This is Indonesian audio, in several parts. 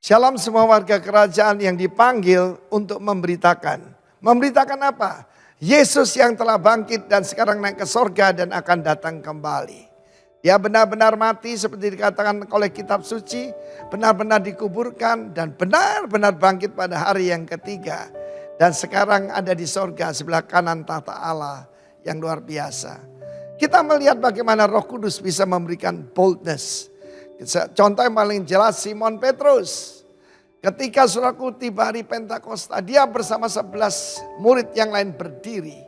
Shalom semua warga kerajaan yang dipanggil untuk memberitakan. Memberitakan apa? Yesus yang telah bangkit dan sekarang naik ke sorga dan akan datang kembali. Dia benar-benar mati seperti dikatakan oleh kitab suci. Benar-benar dikuburkan dan benar-benar bangkit pada hari yang ketiga. Dan sekarang ada di sorga sebelah kanan tahta Allah yang luar biasa. Kita melihat bagaimana Roh Kudus bisa memberikan boldness. Contoh yang paling jelas Simon Petrus. Ketika saudaraku tiba hari Pentakosta, dia bersama 11 murid yang lain berdiri.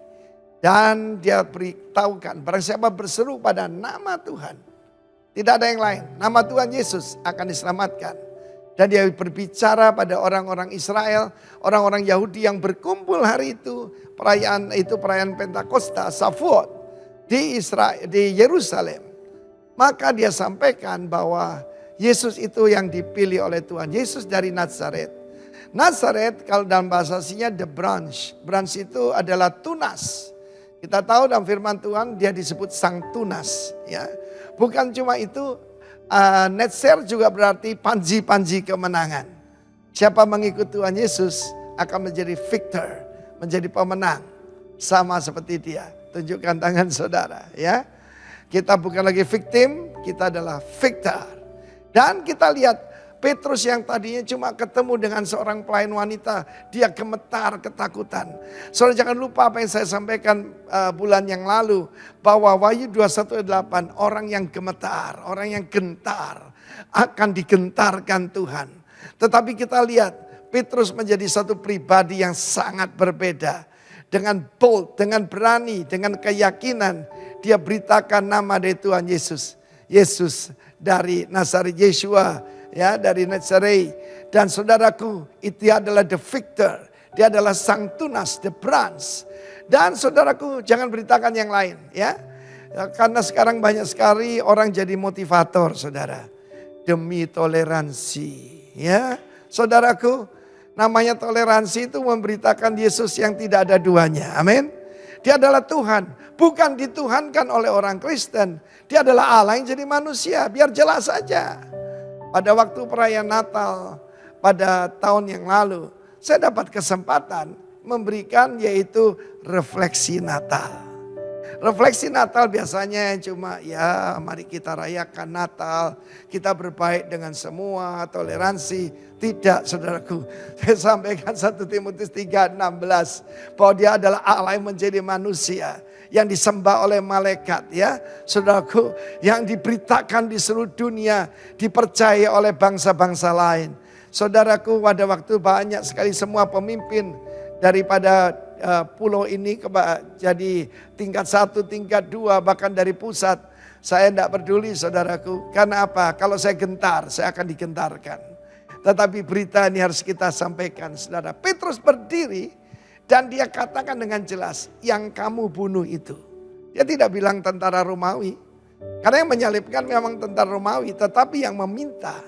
Dan dia beritahukan, barang siapa berseru pada nama Tuhan. Tidak ada yang lain, nama Tuhan Yesus akan diselamatkan. Dan dia berbicara pada orang-orang Israel, orang-orang Yahudi yang berkumpul hari itu. Perayaan Pentakosta, Shavuot di Yerusalem. Maka dia sampaikan bahwa Yesus itu yang dipilih oleh Tuhan. Yesus dari Nazaret. Nazaret kalau dalam bahasa aslinya the branch. Branch itu adalah tunas. Kita tahu dalam firman Tuhan dia disebut sang tunas. Ya. Bukan cuma itu, Netzer juga berarti panji-panji kemenangan. Siapa mengikut Tuhan Yesus akan menjadi victor. Menjadi pemenang. Sama seperti dia. Tunjukkan tangan saudara ya. Kita bukan lagi victim, kita adalah victor. Dan kita lihat Petrus yang tadinya cuma ketemu dengan seorang pelayan wanita. Dia gemetar ketakutan. Saudara jangan lupa apa yang saya sampaikan bulan yang lalu. Bahwa Wahyu 21:8 orang yang gemetar, orang yang gentar akan digentarkan Tuhan. Tetapi kita lihat Petrus menjadi satu pribadi yang sangat berbeda. Dengan bold, dengan berani, dengan keyakinan. Dia beritakan nama dari Tuhan Yesus. Yesus dari Nazaret, Yeshua ya dari Nazaret. Dan saudaraku itu adalah the victor. Dia adalah sang tunas, the branch. Dan saudaraku jangan beritakan yang lain ya. Karena sekarang banyak sekali orang jadi motivator saudara. Demi toleransi ya. Saudaraku namanya toleransi itu memberitakan Yesus yang tidak ada duanya. Amin. Dia adalah Tuhan, bukan dituhankan oleh orang Kristen. Dia adalah Allah yang jadi manusia, biar jelas saja. Pada waktu perayaan Natal, pada tahun yang lalu, saya dapat kesempatan memberikan yaitu refleksi Natal. Refleksi Natal biasanya cuma ya mari kita rayakan Natal, kita berbaik dengan semua, toleransi. Tidak saudaraku, saya sampaikan 1 Timotius 3:16 bahwa dia adalah Allah yang menjadi manusia. Yang disembah oleh malaikat ya. Saudaraku yang diberitakan di seluruh dunia, dipercaya oleh bangsa-bangsa lain. Saudaraku pada waktu banyak sekali semua pemimpin daripada pulau ini jadi tingkat 1, tingkat 2 bahkan dari pusat. Saya tidak peduli saudaraku. Karena apa? Kalau saya gentar saya akan digentarkan. Tetapi berita ini harus kita sampaikan saudara. Petrus berdiri dan dia katakan dengan jelas yang kamu bunuh itu. Dia tidak bilang tentara Romawi. Karena yang menyalibkan memang tentara Romawi. Tetapi yang meminta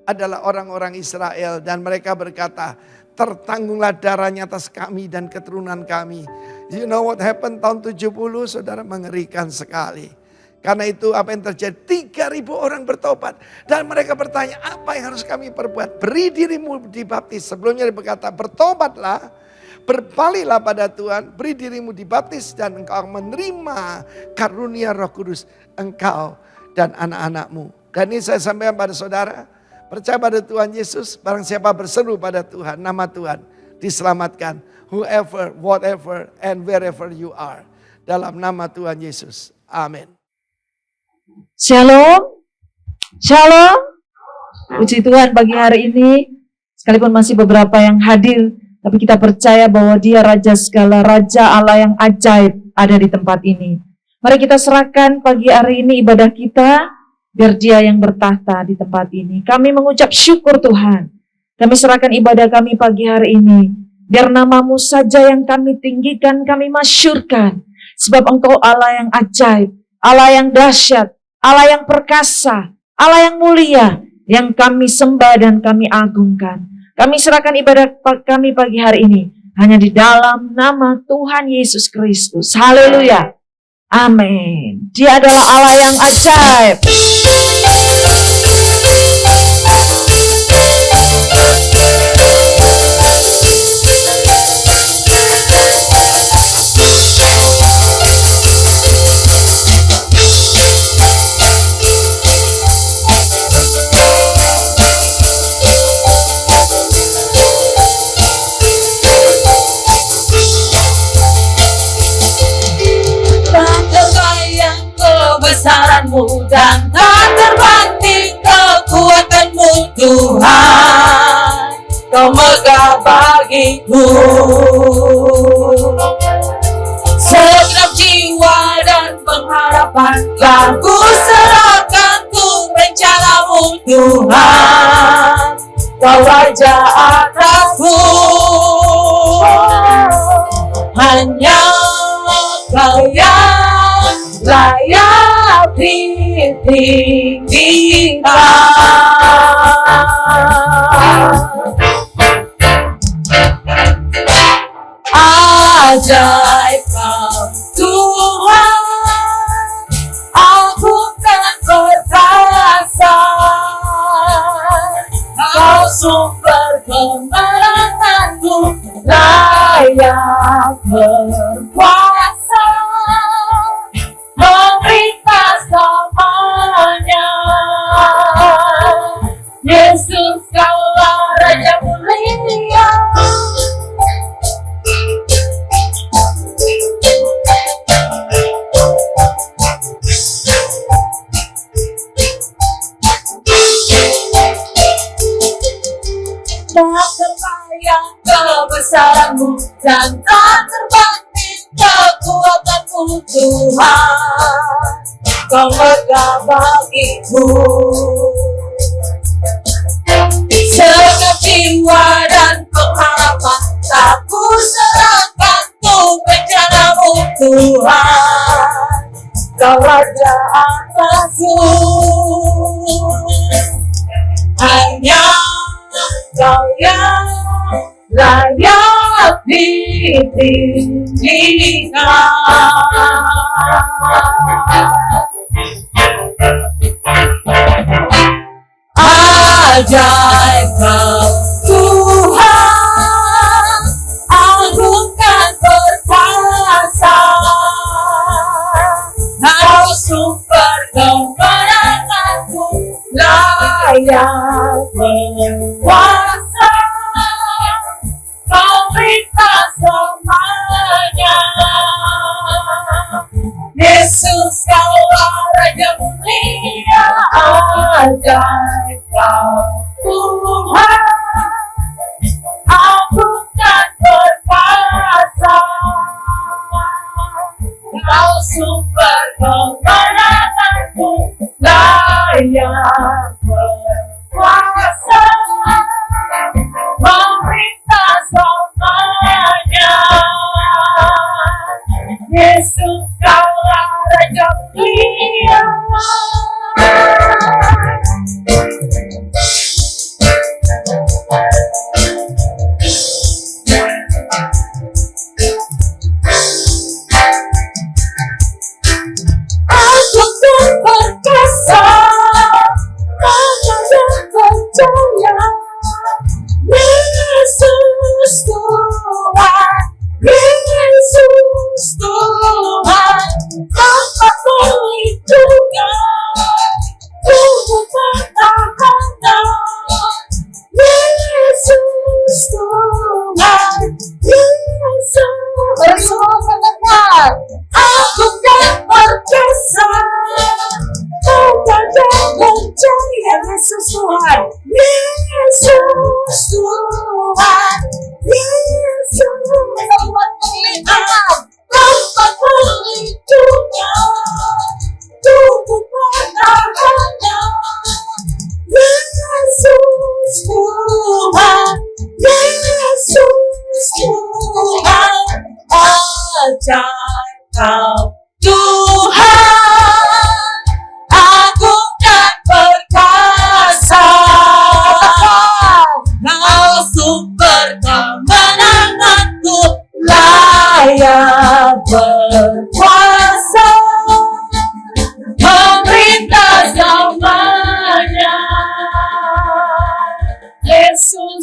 adalah orang-orang Israel. Dan mereka berkata tertanggunglah darahnya atas kami dan keturunan kami. You know what happened tahun 70 saudara mengerikan sekali. Karena itu apa yang terjadi 3.000 orang bertobat. Dan mereka bertanya apa yang harus kami perbuat. Beri dirimu dibaptis. Sebelumnya dia berkata bertobatlah. Berpaling pada Tuhan. Beri dirimu dibaptis dan engkau menerima karunia Roh Kudus. Engkau dan anak-anakmu. Dan ini saya sampaikan pada saudara. Percaya pada Tuhan Yesus. Barang siapa berseru pada Tuhan. Nama Tuhan diselamatkan. Whoever, whatever and wherever you are. Dalam nama Tuhan Yesus. Amin. Shalom, shalom. Puji Tuhan pagi hari ini, sekalipun masih beberapa yang hadir, tapi kita percaya bahwa Dia Raja segala, Raja Allah yang ajaib ada di tempat ini. Mari kita serahkan pagi hari ini ibadah kita, biar Dia yang bertahta di tempat ini. Kami mengucap syukur Tuhan. Kami serahkan ibadah kami pagi hari ini, biar nama-Mu saja yang kami tinggikan, kami masyurkan. Sebab Engkau Allah yang ajaib, Allah yang dahsyat, Allah yang perkasa, Allah yang mulia, yang kami sembah dan kami agungkan. Kami serahkan ibadah kami pagi hari ini hanya di dalam nama Tuhan Yesus Kristus. Haleluya. Amin. Dia adalah Allah yang ajaib. kebesaranmu dan tak terbanding kekuatanmu Tuhan, Kau megah bagiku. Segenap jiwa dan pengharapan telah ku serahkan untuk rencanamu Tuhan, Kau Raja atasku. Hanya Kau yang layak ditinggikan. Ajaib Kau Tuhan, aku tak perkasa, Kau sumber kemenanganku, layak berkuasa, memerintah selamanya. Yesus Kaulah Raja mulia. Tak terbayang kebesaranmu dan tak terbanding kekuatanmu Tuhan, Kau megah bagiku. Segenap jiwa dan pengharapan tak ku serahkan untuk rencanamu Tuhan, Kau Raja atasku. Hanya Kau yang layak ditinggikan. Ajaib Kau Tuhan, agung dan perkasa, Kau sumber kemenanganku, layak berkuasa, Kau perintah selamanya. Yesus Kaulah Raja mulia. Ajaib Kau Tuhan, agung dan perkasa, Kau sumber kemenanganku, layak berkuasa, memerintah selamanya. Yesus Kaulah Raja mulia. Aku tak perkasa, Raja dan percaya. Yesus Tuhan, Yesus Tuhan, tanpa perlindungan, tubuh pertahanan. Yesus Tuhan, Yesus. Bersama mendengar, aku kan perkasa, Raja dan percaya. Yesus Tuhan, Yesus Tuhan, Yesus. Tempat perlindungan, tempat perlindungan, tubuh pertahanan. Yesus Tuhan, Yesus Tuhan, ajaib Kau Tuhan, agung dan perkasa, Kau sumber kemenanganku, layak berkuasa, memerintah selamanya. Yesus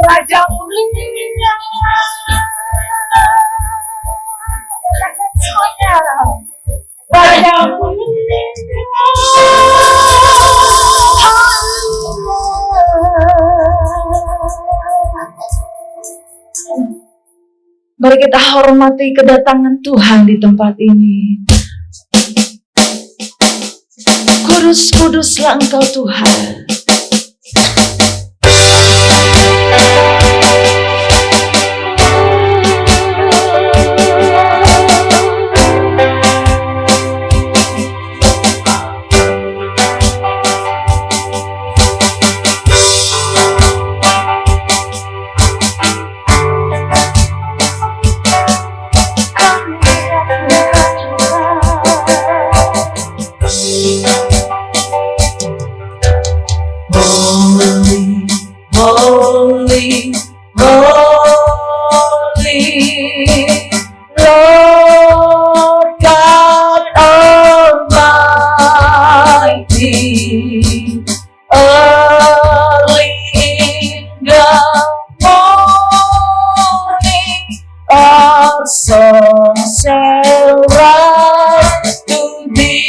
Raja mulia. Semuanya. Raja mulia. Mari kita hormati kedatangan Tuhan di tempat ini. Kudus-kuduslah Engkau Tuhan. Holy, holy, Lord God Almighty. Early in the morning, our songs shall rise to thee.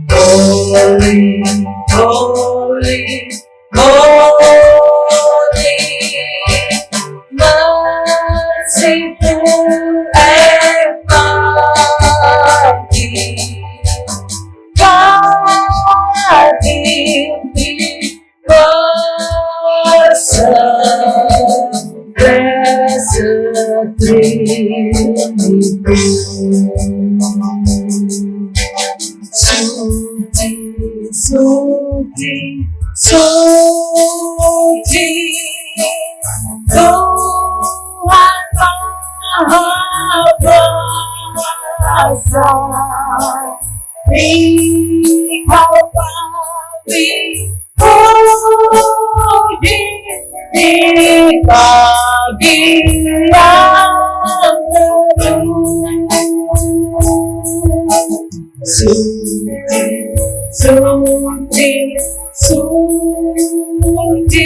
Holy, holy, holy, merciful and mighty, God in thee, blessed Trinity. Suci, suci, suci, Tuhan Maha Kuasa. Engkau kami puji di pagi yang teduh. Suci, suci, suci,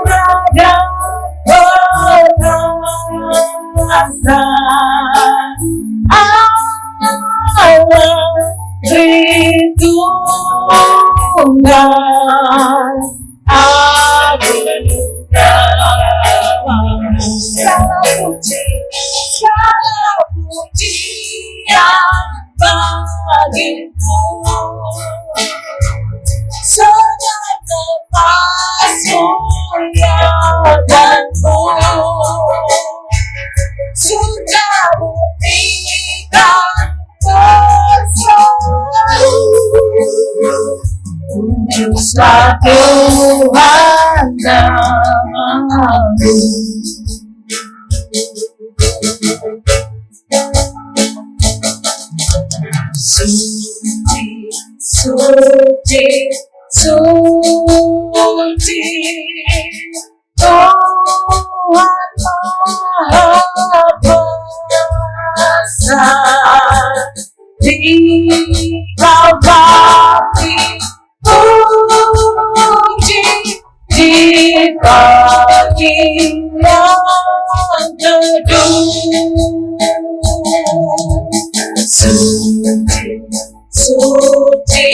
Raja perkasa, Allah Tritunggal, agung namamu. Segala pujian bagimu, segala lepas mulia dan sudah buktikan berselalu. Pujilah Tuhan namamu. Suci, suci, suci, Tuhan Maha Kuasa. Dikau kami puji di pagi yang teduh. Suci, suci,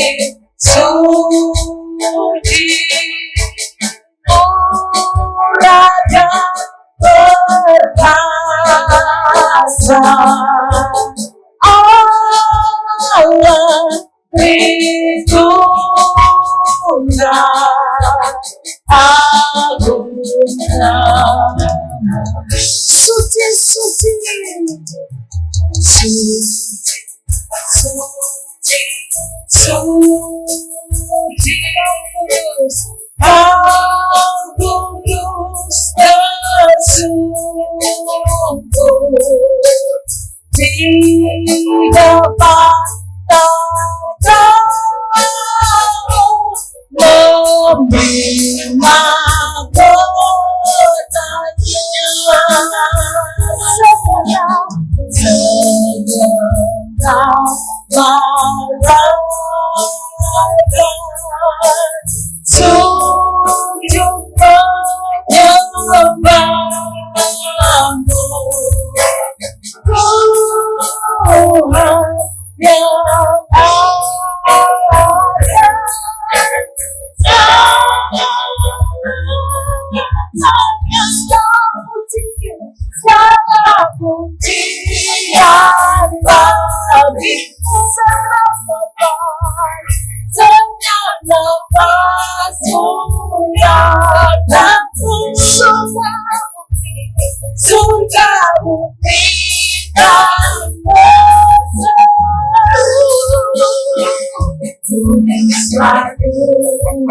suci, oh Raja perkasa, Allah Tritunggal, agung namamu. Suci, suci, suci, suci, suci, Kau kudus tersungkur di depan tatamu, membina kotanya. Segenap malaikat selalu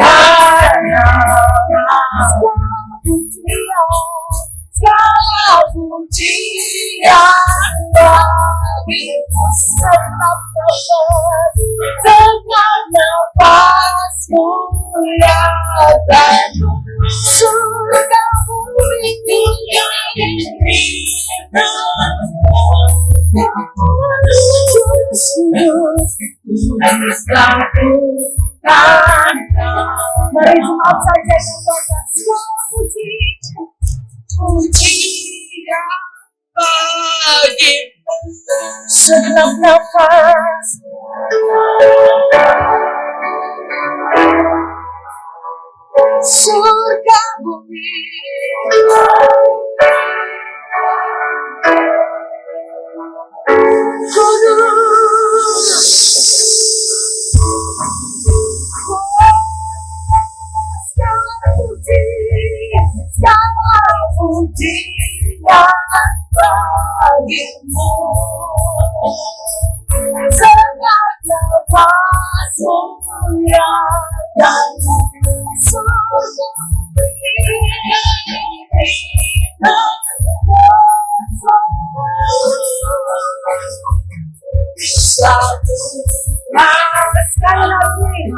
ada. Segala pujian bagimu setiap nafas, dengan nafasmu yang baru. Surga bumi yang indah, mari maaf saja yang pujian bagimu setiap nafas. Surga bumi kudus, segala pujian bagimu, segala nafasmu yang dalam. Surga satu sekali lagi,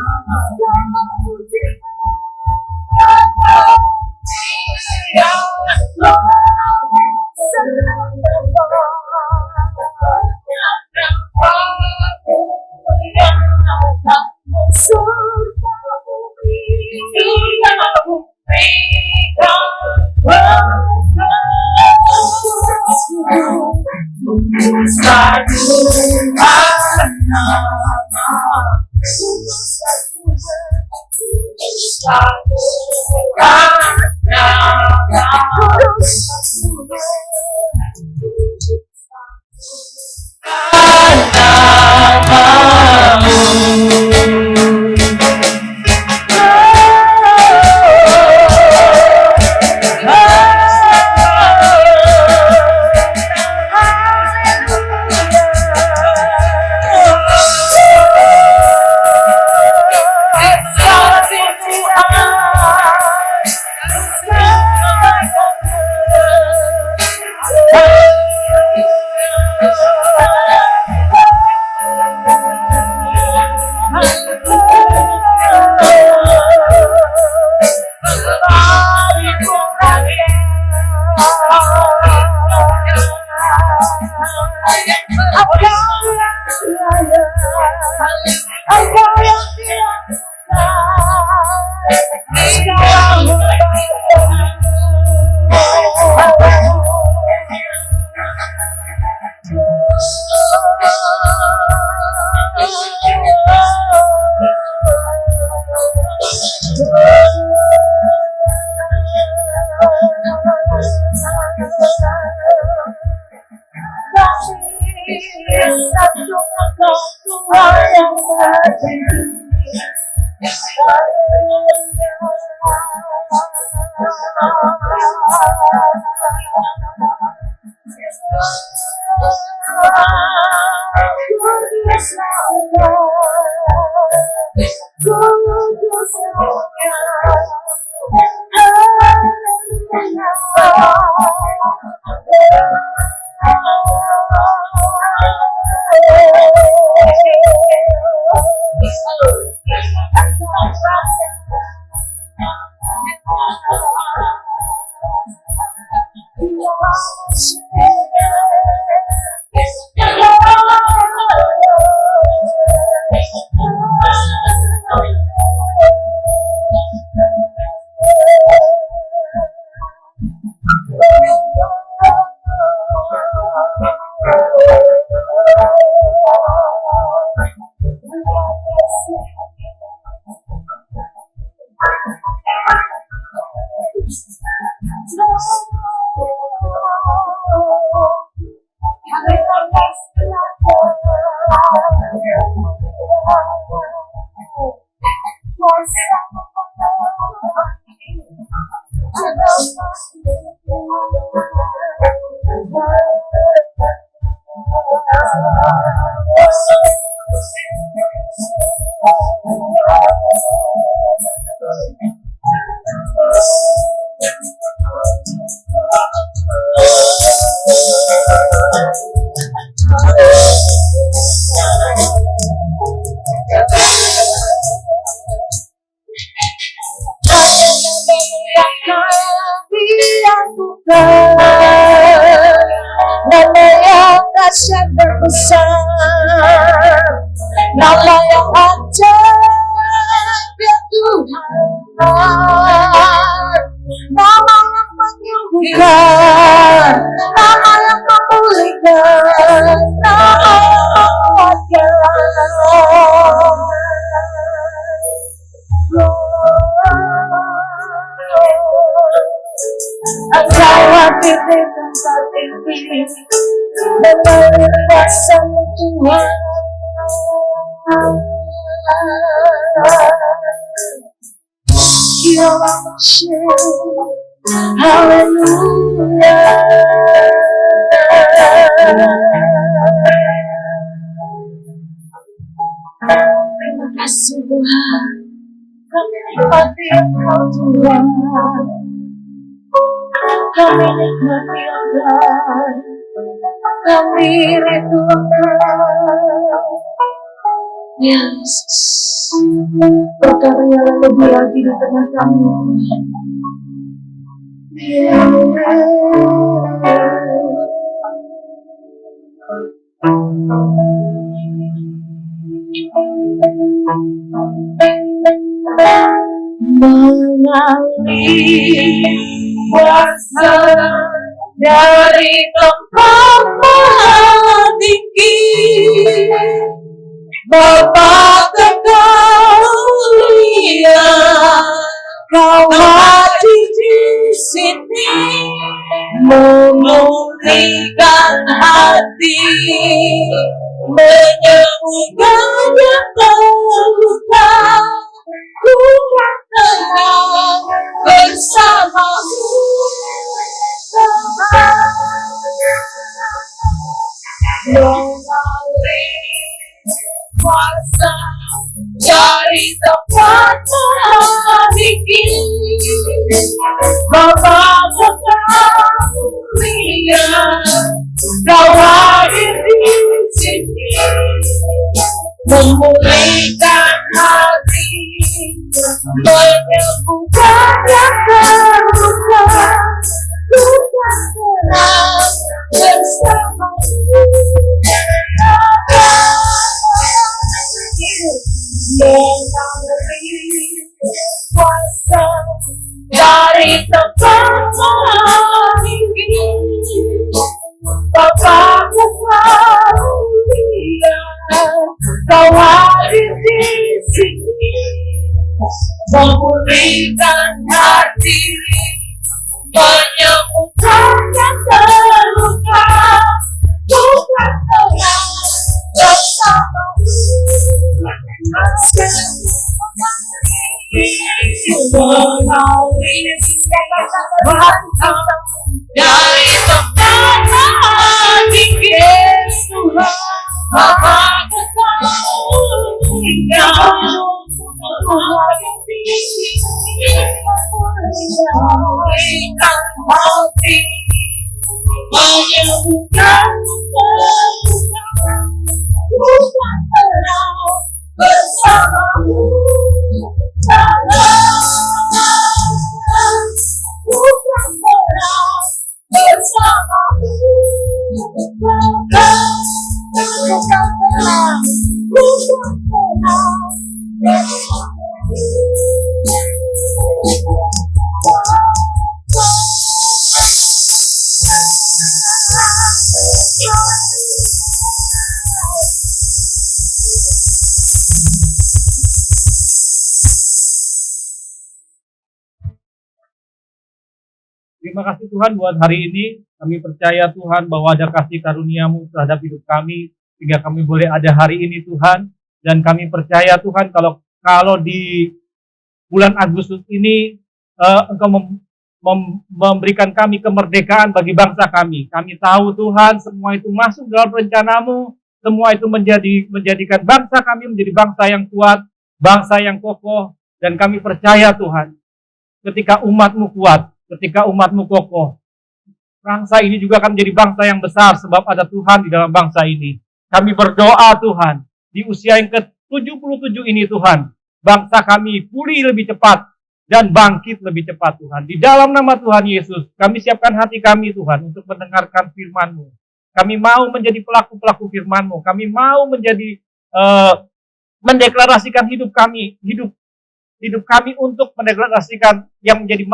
besar, nama yang ajaib ya Tuhan, nama yang menyembuhkan, nama yang memulihkan, nama yang menguatkan. Engkau hadir di tempat ini, melalui kuasa-Mu Tuhan. Jehovah Mashiach, haleluya. Terima kasih Tuhan, kami nikmati Engkau Tuhan. Kami nikmati Engkau, kami rindu Engkau. Yesus, berkaryalah lebih lagi di tengah kami. Mengalir kuasa dari tempat maha tinggi, Bapa kekal mulia, Kau hadir di sini, memulihkan hati, menyembuhkan yang terluka. Ku kan tenang bersama-Mu, mengalir kuasa dari tempat maha tinggi, Bapa kekal mulia, Kau hadir di sini, memulihkan hati, menyembuhkan yang terluka. Ku kan tenang bersama-Mu, mengalir kuasa dari tempat maha tinggi, Bapa kekal mulia, Kau hadir di sini, memulihkan hati, menyembuhkan yang terluka. Ku kan tenang bersama-Mu, mengalir kuasa dari tempat maha tinggi, Bapa kekal mulia, Kau hadir di sini, memulihkan hati, menyembuhkan terluka. Ku kan tenang bersama-Mu, ku kan tenang bersama-Mu, ku kan tenang bersama-Mu. Terima kasih Tuhan buat hari ini. Kami percaya Tuhan bahwa ada kasih karunia-Mu terhadap hidup kami, sehingga kami boleh ada hari ini Tuhan. Dan kami percaya Tuhan kalau di bulan Agustus ini Engkau memberikan kami kemerdekaan bagi bangsa kami. Kami tahu Tuhan semua itu masuk dalam rencana-Mu, semua itu menjadikan bangsa kami menjadi bangsa yang kuat, bangsa yang kokoh. Dan kami percaya Tuhan, ketika umat-Mu kuat, ketika umat-Mu kokoh, bangsa ini juga akan menjadi bangsa yang besar sebab ada Tuhan di dalam bangsa ini. Kami berdoa Tuhan, di usia yang ke-77 ini Tuhan, bangsa kami pulih lebih cepat dan bangkit lebih cepat Tuhan. Di dalam nama Tuhan Yesus, kami siapkan hati kami Tuhan untuk mendengarkan firman-Mu. Kami mau menjadi pelaku-pelaku firman-Mu. Kami mau menjadi mendeklarasikan hidup kami untuk mendeklarasikan yang menjadi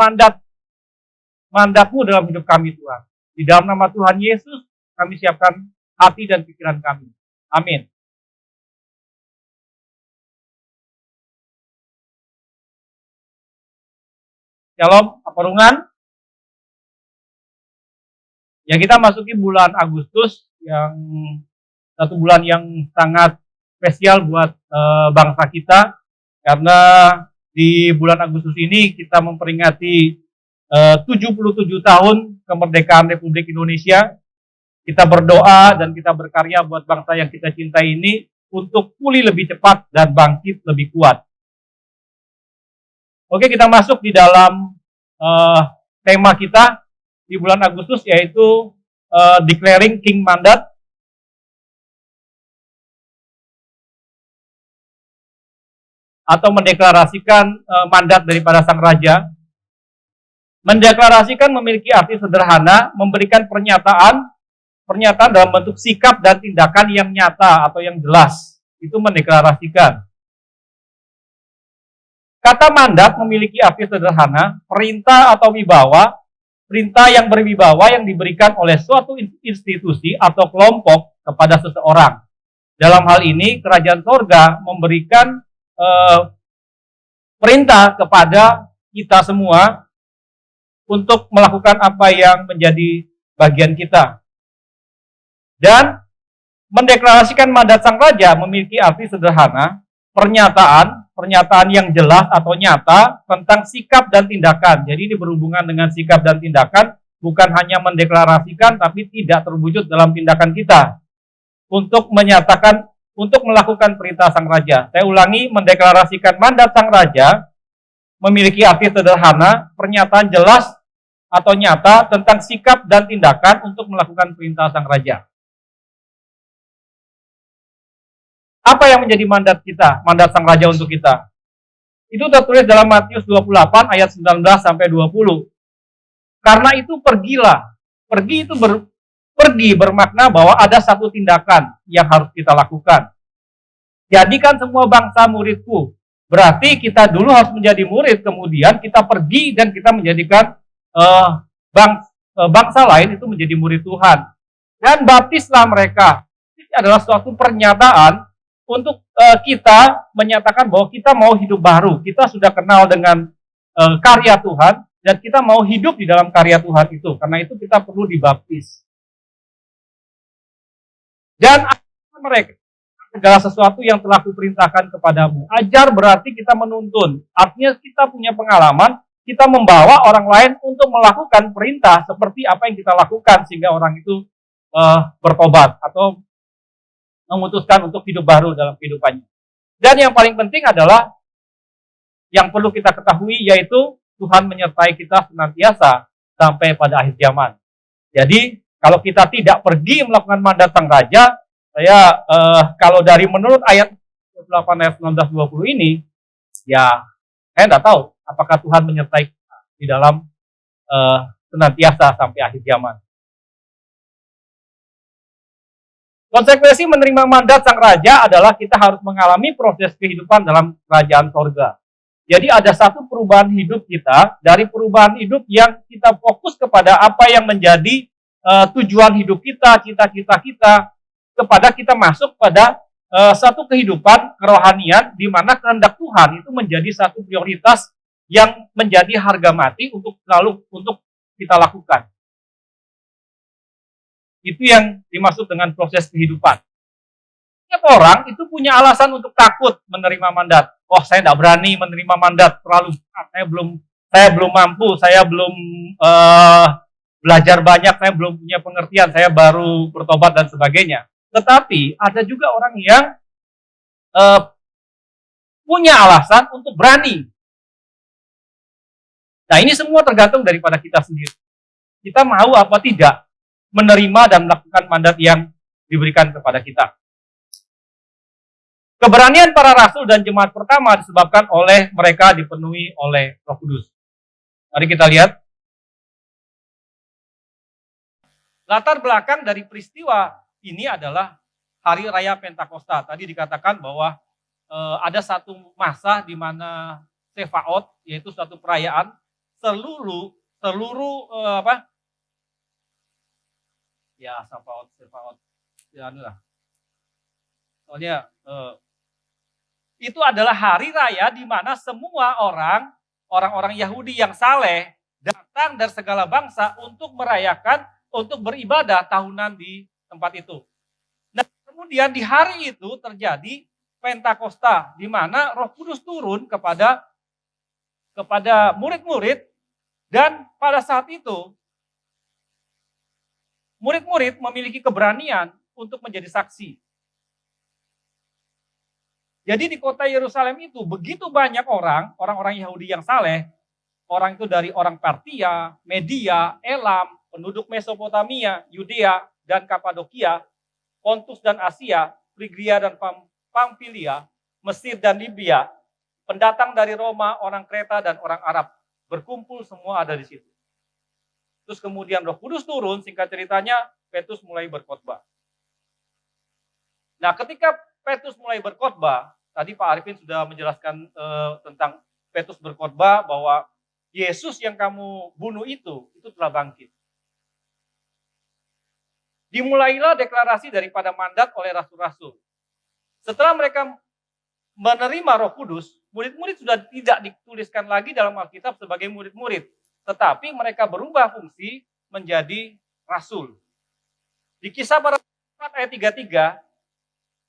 mandat-Mu dalam hidup kami, Tuhan. Di dalam nama Tuhan Yesus, kami siapkan hati dan pikiran kami. Amin. Shalom, Aparungan. Ya, kita masuki bulan Agustus, yang satu bulan yang sangat spesial buat bangsa kita, karena di bulan Agustus ini kita memperingati 77 tahun kemerdekaan Republik Indonesia. Kita berdoa dan kita berkarya buat bangsa yang kita cintai ini untuk pulih lebih cepat dan bangkit lebih kuat. Oke, kita masuk di dalam tema kita di bulan Agustus, yaitu Declaring King Mandat. Atau mendeklarasikan mandat daripada Sang Raja. Mendeklarasikan memiliki arti sederhana, memberikan pernyataan dalam bentuk sikap dan tindakan yang nyata atau yang jelas. Itu mendeklarasikan. Kata mandat memiliki arti sederhana, perintah atau wibawa, perintah yang berwibawa yang diberikan oleh suatu institusi atau kelompok kepada seseorang. Dalam hal ini, kerajaan sorga memberikan perintah kepada kita semua untuk melakukan apa yang menjadi bagian kita. Dan mendeklarasikan mandat Sang Raja memiliki arti sederhana, pernyataan yang jelas atau nyata tentang sikap dan tindakan. Jadi ini berhubungan dengan sikap dan tindakan, bukan hanya mendeklarasikan tapi tidak terwujud dalam tindakan kita. Untuk melakukan perintah Sang Raja. Saya ulangi, mendeklarasikan mandat Sang Raja memiliki arti sederhana, pernyataan jelas atau nyata tentang sikap dan tindakan untuk melakukan perintah Sang Raja. Apa yang menjadi mandat kita, mandat Sang Raja untuk kita? Itu tertulis dalam Matius 28 ayat 19 sampai 20. Karena itu pergilah. Pergi itu bermakna bahwa ada satu tindakan yang harus kita lakukan. Jadikan semua bangsa muridku. Berarti kita dulu harus menjadi murid, kemudian kita pergi dan kita menjadikan bangsa lain itu menjadi murid Tuhan. Dan baptislah mereka. Ini adalah suatu pernyataan untuk kita menyatakan bahwa kita mau hidup baru. Kita sudah kenal dengan karya Tuhan dan kita mau hidup di dalam karya Tuhan itu. Karena itu kita perlu dibaptis. Dan mereka segala sesuatu yang telah kuperintahkan kepadamu. Ajar berarti kita menuntun. Artinya kita punya pengalaman, kita membawa orang lain untuk melakukan perintah seperti apa yang kita lakukan sehingga orang itu bertobat atau memutuskan untuk hidup baru dalam kehidupannya. Dan yang paling penting adalah yang perlu kita ketahui, yaitu Tuhan menyertai kita senantiasa sampai pada akhir zaman. Jadi kalau kita tidak pergi melakukan mandat Sang Raja, saya kalau dari menurut ayat 28 ayat 19-20 ini, ya saya tidak tahu apakah Tuhan menyertai kita di dalam senantiasa sampai akhir zaman. Konsekuensi menerima mandat Sang Raja adalah kita harus mengalami proses kehidupan dalam kerajaan sorga. Jadi ada satu perubahan hidup kita, dari perubahan hidup yang kita fokus kepada apa yang menjadi tujuan hidup kita, cita-cita kita, kepada kita masuk pada satu kehidupan kerohanian di mana kehendak Tuhan itu menjadi satu prioritas yang menjadi harga mati untuk kita lakukan. Itu yang dimaksud dengan proses kehidupan. Setiap orang itu punya alasan untuk takut menerima mandat. Oh, saya tidak berani menerima mandat, terlalu berat, saya belum mampu, saya belum belajar banyak, saya belum punya pengertian, saya baru bertobat dan sebagainya. Tetapi ada juga orang yang punya alasan untuk berani. Nah, ini semua tergantung daripada kita sendiri. Kita mau apa tidak menerima dan melakukan mandat yang diberikan kepada kita. Keberanian para rasul dan jemaat pertama disebabkan oleh mereka dipenuhi oleh Roh Kudus. Mari kita lihat. latar belakang dari peristiwa ini adalah Hari Raya Pentakosta. Tadi dikatakan bahwa ada satu masa di mana Sefaot, yaitu suatu perayaan, seluruh Sefaot, ya inilah. Soalnya itu adalah hari raya di mana semua orang-orang Yahudi yang saleh datang dari segala bangsa untuk merayakan, untuk beribadah tahunan di tempat itu. Nah, kemudian di hari itu terjadi Pentakosta, di mana Roh Kudus turun kepada murid-murid, dan pada saat itu murid-murid memiliki keberanian untuk menjadi saksi. Jadi di kota Yerusalem itu begitu banyak orang-orang Yahudi yang saleh, orang itu dari orang Partia, Media, Elam, penduduk Mesopotamia, Yudea dan Kapadokia, Pontus dan Asia, Frigia dan Pamfilia, Mesir dan Libya, pendatang dari Roma, orang Kreta dan orang Arab, berkumpul semua ada di situ. Terus kemudian Roh Kudus turun, singkat ceritanya Petrus mulai berkhotbah. Nah, ketika Petrus mulai berkhotbah, tadi Pak Arifin sudah menjelaskan tentang Petrus berkhotbah bahwa Yesus yang kamu bunuh itu telah bangkit. Dimulailah deklarasi daripada mandat oleh rasul-rasul. Setelah mereka menerima Roh Kudus, murid-murid sudah tidak dituliskan lagi dalam Alkitab sebagai murid-murid, tetapi mereka berubah fungsi menjadi rasul. Di Kisah Para Rasul ayat 33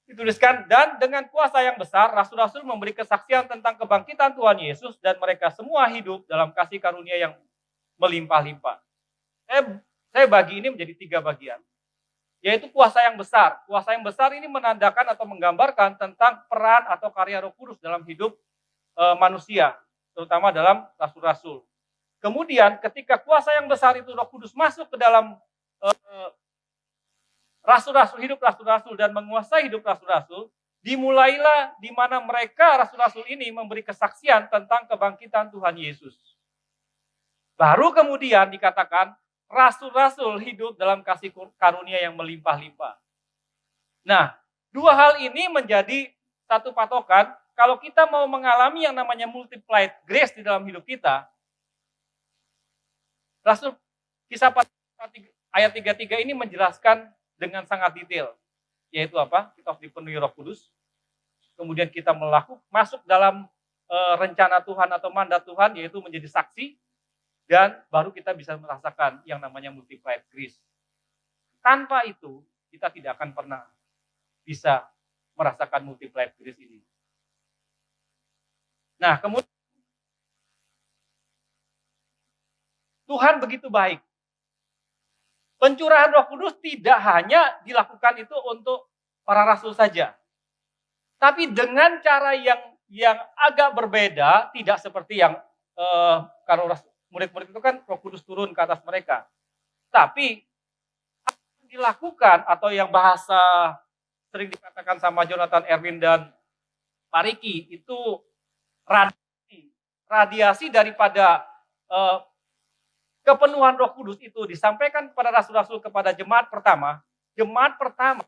dituliskan, dan dengan kuasa yang besar rasul-rasul memberi kesaksian tentang kebangkitan Tuhan Yesus, dan mereka semua hidup dalam kasih karunia yang melimpah-limpah. Saya bagi ini menjadi 3 bagian, yaitu kuasa yang besar. Kuasa yang besar ini menandakan atau menggambarkan tentang peran atau karya Roh Kudus dalam hidup manusia, terutama dalam rasul-rasul. Kemudian ketika kuasa yang besar itu Roh Kudus masuk ke dalam rasul-rasul, hidup rasul-rasul dan menguasai hidup rasul-rasul, dimulailah di mana mereka rasul-rasul ini memberi kesaksian tentang kebangkitan Tuhan Yesus. Baru kemudian dikatakan rasul-rasul hidup dalam kasih karunia yang melimpah-limpah. Nah, 2 hal ini menjadi satu patokan kalau kita mau mengalami yang namanya multiplied grace di dalam hidup kita. Rasul Kisah ayat 33 ini menjelaskan dengan sangat detail, yaitu apa? Kita harus dipenuhi Roh Kudus, kemudian kita masuk dalam rencana Tuhan atau mandat Tuhan, yaitu menjadi saksi, dan baru kita bisa merasakan yang namanya multiplied grace. Tanpa itu, kita tidak akan pernah bisa merasakan multiplied grace ini. Nah, kemudian Tuhan begitu baik. Pencurahan Roh Kudus tidak hanya dilakukan itu untuk para rasul saja, tapi dengan cara yang agak berbeda, tidak seperti yang kalau murid-murid itu kan Roh Kudus turun ke atas mereka. Tapi yang dilakukan atau yang bahasa sering dikatakan sama Jonathan Erwin dan Pariki itu radiasi daripada kepenuhan Roh Kudus itu disampaikan kepada rasul-rasul kepada jemaat pertama. Jemaat pertama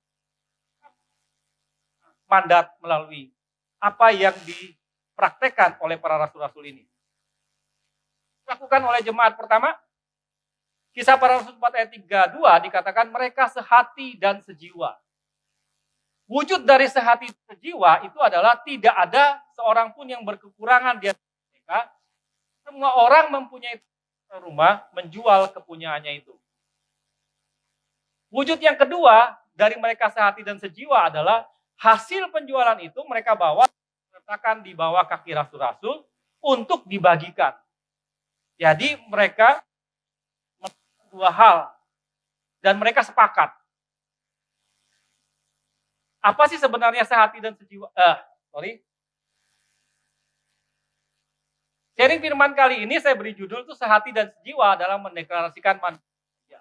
mandat melalui apa yang dipraktekkan oleh para rasul-rasul ini. Dilakukan oleh jemaat pertama, Kisah Para Rasul 4 ayat 32 dikatakan mereka sehati dan sejiwa. Wujud dari sehati dan sejiwa itu adalah tidak ada seorang pun yang berkekurangan di antara mereka. Semua orang mempunyai rumah, menjual kepunyaannya itu. Wujud yang kedua dari mereka sehati dan sejiwa adalah hasil penjualan itu mereka bawa, letakkan di bawah kaki rasul-rasul untuk dibagikan. Jadi mereka melakukan 2 hal dan mereka sepakat. Apa sih sebenarnya sehati dan sejiwa? Sharing firman kali ini saya beri judul itu sehati dan sejiwa dalam mendeklarasikan manusia.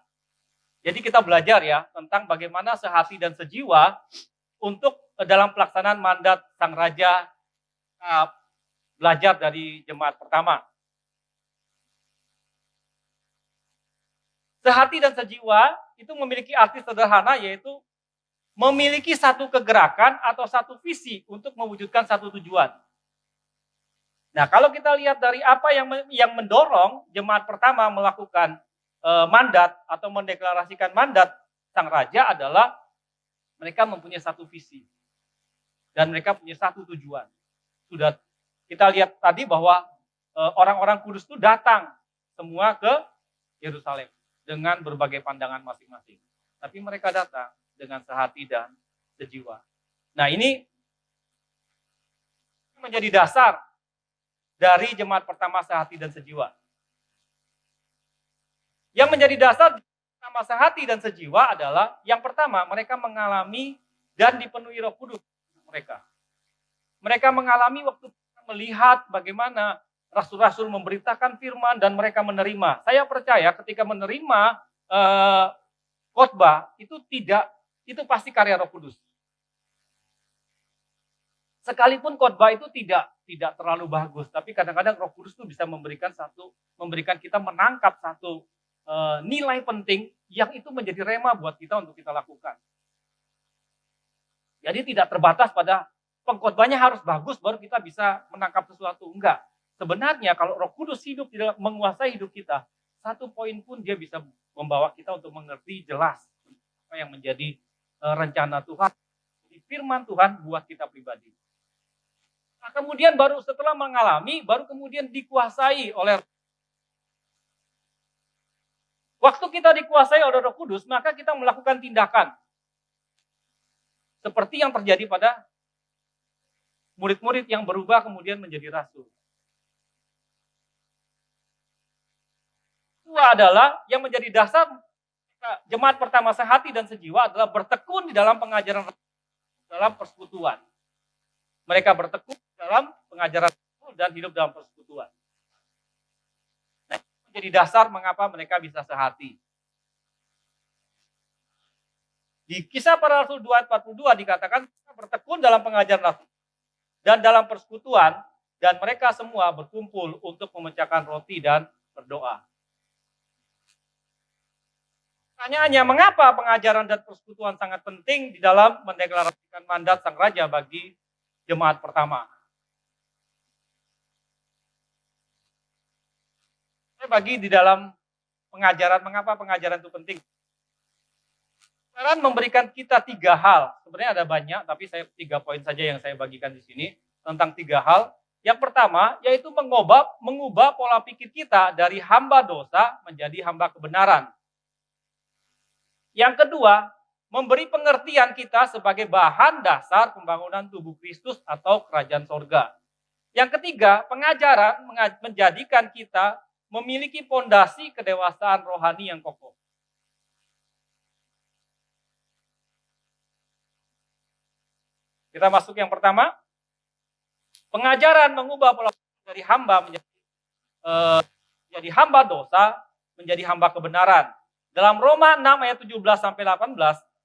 Jadi kita belajar ya tentang bagaimana sehati dan sejiwa untuk dalam pelaksanaan mandat Sang Raja, belajar dari jemaat pertama. Sehati dan sejiwa itu memiliki arti sederhana, yaitu memiliki satu kegerakan atau satu visi untuk mewujudkan satu tujuan. Nah, kalau kita lihat dari apa yang mendorong jemaat pertama melakukan mandat atau mendeklarasikan mandat sang raja adalah mereka mempunyai satu visi dan mereka punya satu tujuan. Sudah kita lihat tadi bahwa orang-orang kudus itu datang semua ke Yerusalem dengan berbagai pandangan masing-masing. Tapi mereka datang dengan sehati dan sejiwa. Nah, ini menjadi dasar dari jemaat pertama sehati dan sejiwa. Yang menjadi dasar pertama sehati dan sejiwa adalah yang pertama, mereka mengalami dan dipenuhi Roh Kudus mereka. Mereka mengalami waktu melihat bagaimana rasul-rasul memberitakan firman dan mereka menerima. Saya percaya ketika menerima khotbah itu pasti karya Roh Kudus. Sekalipun khotbah itu tidak terlalu bagus, tapi kadang-kadang Roh Kudus itu bisa memberikan kita menangkap satu nilai penting yang itu menjadi rema buat kita untuk kita lakukan. Jadi tidak terbatas pada pengkhotbahnya harus bagus baru kita bisa menangkap sesuatu. Enggak. Sebenarnya kalau Roh Kudus hidup tidak menguasai hidup kita, satu poin pun dia bisa membawa kita untuk mengerti jelas apa yang menjadi rencana Tuhan, firman Tuhan buat kita pribadi. Nah, kemudian baru setelah mengalami, baru kemudian dikuasai oleh waktu kita dikuasai oleh Roh Kudus, maka kita melakukan tindakan. Seperti yang terjadi pada murid-murid yang berubah kemudian menjadi rasul. Itu adalah yang menjadi dasar jemaat pertama sehati dan sejiwa adalah bertekun di dalam pengajaran dalam persekutuan. Mereka bertekun dalam pengajaran dan hidup dalam persekutuan. Nah, itu menjadi dasar mengapa mereka bisa sehati. Di Kisah Para Rasul 2:42 dikatakan bertekun dalam pengajaran rasul dan dalam persekutuan, dan mereka semua berkumpul untuk memecahkan roti dan berdoa. Pertanyaannya, mengapa pengajaran dan persekutuan sangat penting di dalam mendeklarasikan mandat sang raja bagi jemaat pertama? Saya bagi di dalam pengajaran, mengapa pengajaran itu penting? Pengajaran memberikan kita 3 hal. Sebenarnya ada banyak, tapi saya 3 poin saja yang saya bagikan di sini tentang 3 hal. Yang pertama, yaitu mengubah pola pikir kita dari hamba dosa menjadi hamba kebenaran. Yang kedua, memberi pengertian kita sebagai bahan dasar pembangunan tubuh Kristus atau kerajaan sorga. Yang ketiga, pengajaran menjadikan kita memiliki fondasi kedewasaan rohani yang kokoh. Kita masuk yang pertama. Pengajaran mengubah pola pikir dari hamba menjadi hamba dosa menjadi hamba kebenaran. Dalam Roma 6 ayat 17-18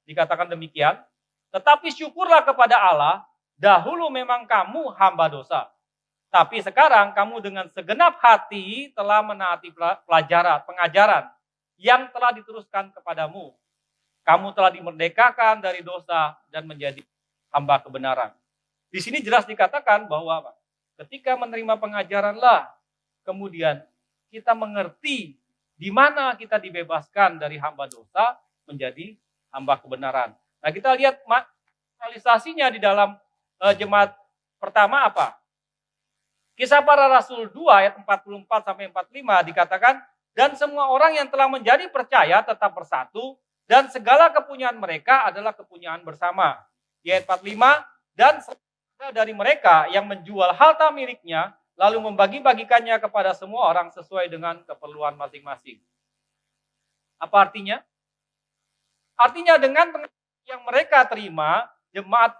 dikatakan demikian, tetapi syukurlah kepada Allah, dahulu memang kamu hamba dosa. Tapi sekarang kamu dengan segenap hati telah menaati pengajaran yang telah diteruskan kepadamu. Kamu telah dimerdekakan dari dosa dan menjadi hamba kebenaran. Di sini jelas dikatakan bahwa ketika menerima pengajaranlah, kemudian kita mengerti di mana kita dibebaskan dari hamba dosa menjadi hamba kebenaran. Nah, kita lihat realisasinya di dalam jemaat pertama apa? Kisah Para Rasul 2 ayat 44-45 dikatakan, dan semua orang yang telah menjadi percaya tetap bersatu, dan segala kepunyaan mereka adalah kepunyaan bersama. Di ayat 45, dan dari mereka yang menjual harta miliknya, lalu membagi-bagikannya kepada semua orang sesuai dengan keperluan masing-masing. Apa artinya? Artinya dengan yang mereka terima, jemaat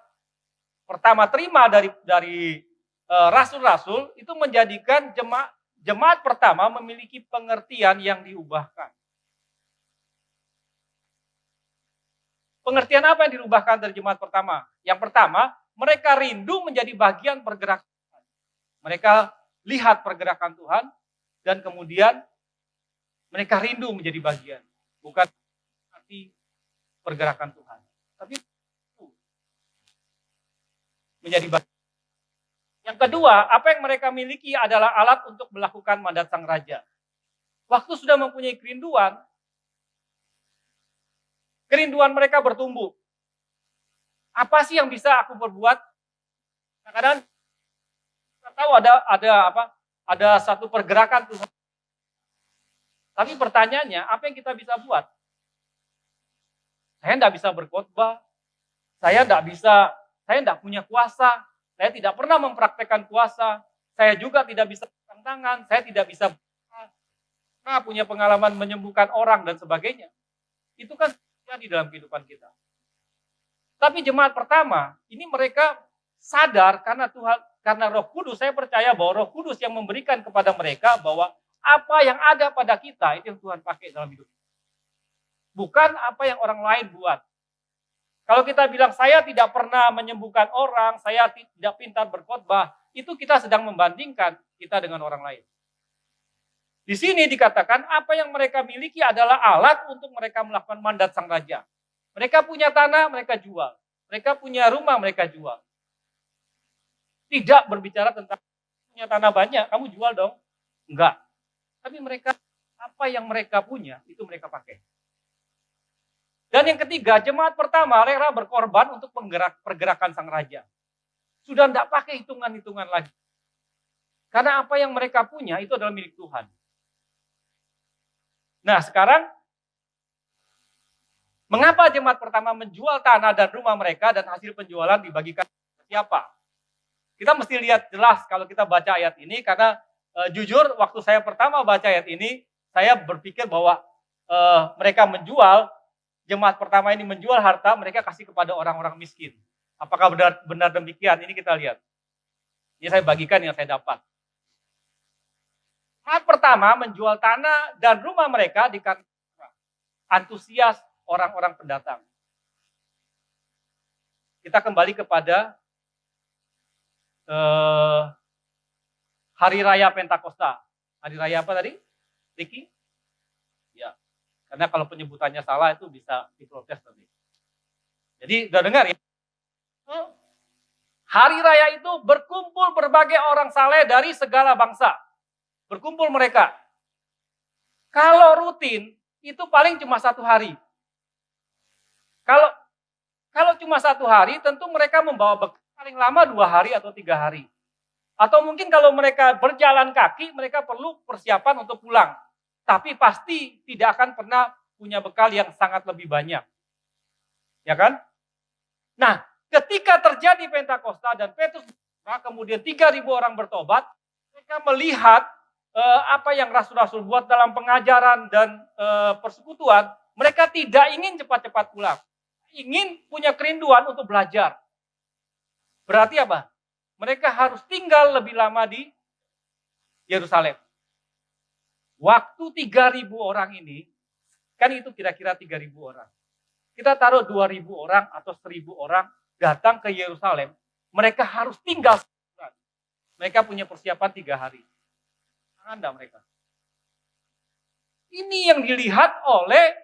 pertama terima dari rasul-rasul, itu menjadikan jemaat pertama memiliki pengertian yang diubahkan. Pengertian apa yang dirubahkan dari jemaat pertama? Yang pertama, mereka rindu menjadi bagian pergerakan. Mereka lihat pergerakan Tuhan dan kemudian mereka rindu menjadi bagian. bukan arti pergerakan Tuhan. Tapi itu menjadi bagian. Yang kedua, apa yang mereka miliki adalah alat untuk melakukan mandat sang raja. Waktu sudah mempunyai kerinduan mereka bertumbuh. Apa sih yang bisa aku perbuat? Kadang-kadang kita tahu ada satu pergerakan Tuhan. Tapi pertanyaannya, apa yang kita bisa buat? Saya tidak bisa berkhotbah, saya tidak punya kuasa, saya tidak pernah mempraktekkan kuasa, saya juga tidak bisa angkat tangan, saya tidak bisa punya pengalaman menyembuhkan orang dan sebagainya. Itu kan terjadi dalam kehidupan kita. Tapi jemaat pertama, ini mereka sadar karena Roh Kudus, saya percaya bahwa Roh Kudus yang memberikan kepada mereka bahwa apa yang ada pada kita itu yang Tuhan pakai dalam hidup. Bukan apa yang orang lain buat. Kalau kita bilang saya tidak pernah menyembuhkan orang, saya tidak pintar berkhotbah, itu kita sedang membandingkan kita dengan orang lain. Di sini dikatakan apa yang mereka miliki adalah alat untuk mereka melakukan mandat sang raja. Mereka punya tanah, mereka jual. Mereka punya rumah, mereka jual. Tidak berbicara tentang punya tanah banyak, kamu jual dong. Enggak. Tapi mereka, apa yang mereka punya, itu mereka pakai. Dan yang ketiga, jemaat pertama rela berkorban untuk pergerakan sang raja. Sudah tidak pakai hitungan-hitungan lagi. Karena apa yang mereka punya, itu adalah milik Tuhan. Nah sekarang, mengapa jemaat pertama menjual tanah dan rumah mereka dan hasil penjualan dibagikan ke siapa? Kita mesti lihat jelas kalau kita baca ayat ini, karena jujur waktu saya pertama baca ayat ini, saya berpikir bahwa mereka menjual, jemaat pertama ini menjual harta, mereka kasih kepada orang-orang miskin. Apakah benar demikian? Ini kita lihat. Ini saya bagikan yang saya dapat. Jemaat pertama menjual tanah dan rumah mereka dikarenakan antusias orang-orang pendatang. Kita kembali kepada Hari Raya Pentakosta. Hari Raya apa tadi? Ricky? Ya. Karena kalau penyebutannya salah itu bisa diprotes tadi. Jadi udah dengar ya? Hari Raya itu berkumpul berbagai orang saleh dari segala bangsa. Berkumpul mereka. Kalau rutin, itu paling cuma 1 hari. Kalau cuma 1 hari, tentu mereka membawa bekal paling lama 2 hari atau 3 hari. Atau mungkin kalau mereka berjalan kaki, mereka perlu persiapan untuk pulang. Tapi pasti tidak akan pernah punya bekal yang sangat lebih banyak. Ya kan? Nah, ketika terjadi Pentakosta dan Petrus, kemudian 3.000 orang bertobat, mereka melihat apa yang rasul-rasul buat dalam pengajaran dan persekutuan, mereka tidak ingin cepat-cepat pulang. Ingin punya kerinduan untuk belajar. Berarti apa? Mereka harus tinggal lebih lama di Yerusalem. Waktu 3.000 orang ini, kan itu kira-kira 3.000 orang. Kita taruh 2.000 orang atau 1.000 orang datang ke Yerusalem. Mereka harus tinggal sebulan. Mereka punya persiapan 3 hari. Anda mereka. Ini yang dilihat oleh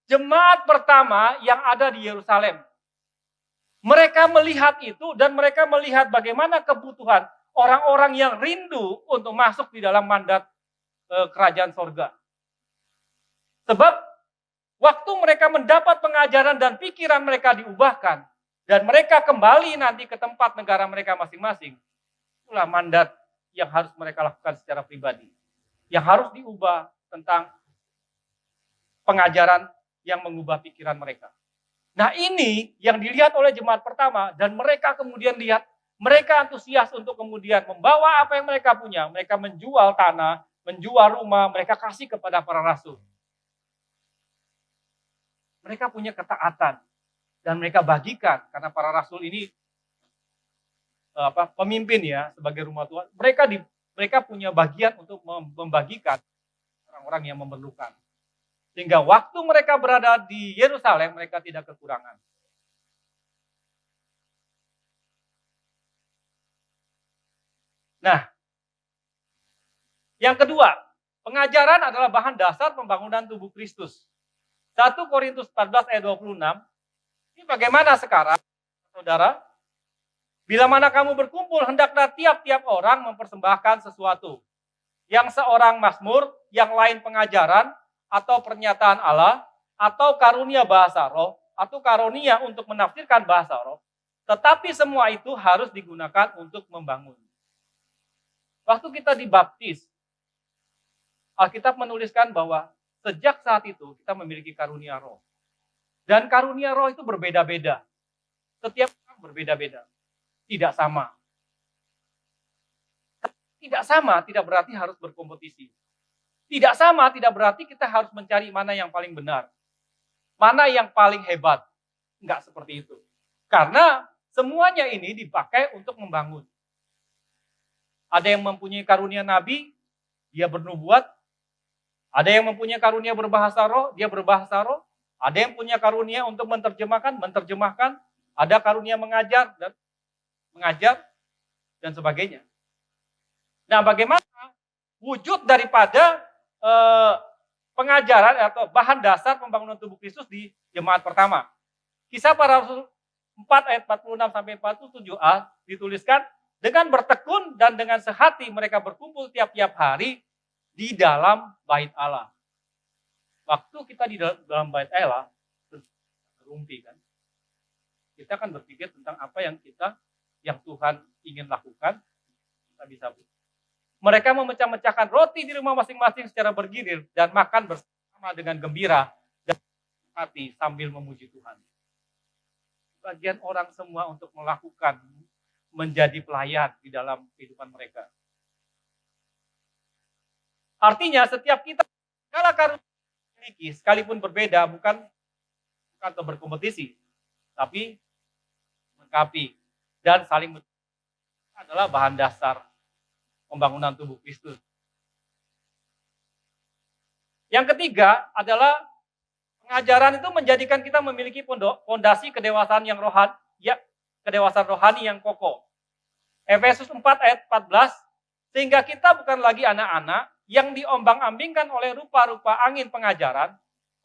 jemaat pertama yang ada di Yerusalem. Mereka melihat itu dan mereka melihat bagaimana kebutuhan orang-orang yang rindu untuk masuk di dalam mandat kerajaan sorga. Sebab waktu mereka mendapat pengajaran dan pikiran mereka diubahkan dan mereka kembali nanti ke tempat negara mereka masing-masing, itulah mandat yang harus mereka lakukan secara pribadi. Yang harus diubah tentang pengajaran yang mengubah pikiran mereka. Nah ini yang dilihat oleh jemaat pertama dan mereka kemudian lihat, mereka antusias untuk kemudian membawa apa yang mereka punya. Mereka menjual tanah, menjual rumah, mereka kasih kepada para rasul. Mereka punya ketaatan dan mereka bagikan karena para rasul ini pemimpin ya sebagai rumah Tuhan. Mereka punya bagian untuk membagikan orang-orang yang memerlukan. Sehingga waktu mereka berada di Yerusalem, mereka tidak kekurangan. Nah, yang kedua, pengajaran adalah bahan dasar pembangunan tubuh Kristus. 1 Korintus 14 ayat 26. Ini bagaimana sekarang, saudara? Bila mana kamu berkumpul, hendaklah tiap-tiap orang mempersembahkan sesuatu. Yang seorang mazmur, yang lain pengajaran, atau pernyataan Allah, atau karunia bahasa roh, atau karunia untuk menafsirkan bahasa roh. Tetapi semua itu harus digunakan untuk membangun. Waktu kita dibaptis, Alkitab menuliskan bahwa sejak saat itu kita memiliki karunia roh. Dan karunia roh itu berbeda-beda. Setiap orang berbeda-beda. Tidak sama. Tidak sama tidak berarti harus berkompetisi. Tidak sama tidak berarti kita harus mencari mana yang paling benar. Mana yang paling hebat. Enggak seperti itu. Karena semuanya ini dipakai untuk membangun. Ada yang mempunyai karunia nabi, dia bernubuat. Ada yang mempunyai karunia berbahasa roh, dia berbahasa roh. Ada yang punya karunia untuk menerjemahkan. Ada karunia mengajar dan sebagainya. Nah, bagaimana wujud daripada pengajaran atau bahan dasar pembangunan tubuh Kristus di jemaat pertama? Kisah Para Rasul 4 ayat 46 sampai 47a dituliskan, dengan bertekun dan dengan sehati mereka berkumpul tiap-tiap hari di dalam bait Allah. Waktu kita di dalam bait Allah, rumpi kan. Kita akan berpikir tentang apa yang Tuhan ingin lakukan, kita bisa. Mereka memecah-mecahkan roti di rumah masing-masing secara bergilir dan makan bersama dengan gembira dan hati sambil memuji Tuhan. Bagian orang semua untuk melakukan menjadi pelayan di dalam kehidupan mereka. Artinya setiap kita kalau karunia memiliki sekalipun berbeda bukan untuk berkompetisi, tapi melengkapi dan saling adalah bahan dasar pembangunan tubuh Kristus. Yang ketiga adalah pengajaran itu menjadikan kita memiliki fondasi kedewasaan yang kedewasaan rohani yang kokoh. Efesus 4 ayat 14, sehingga kita bukan lagi anak-anak yang diombang-ambingkan oleh rupa-rupa angin pengajaran,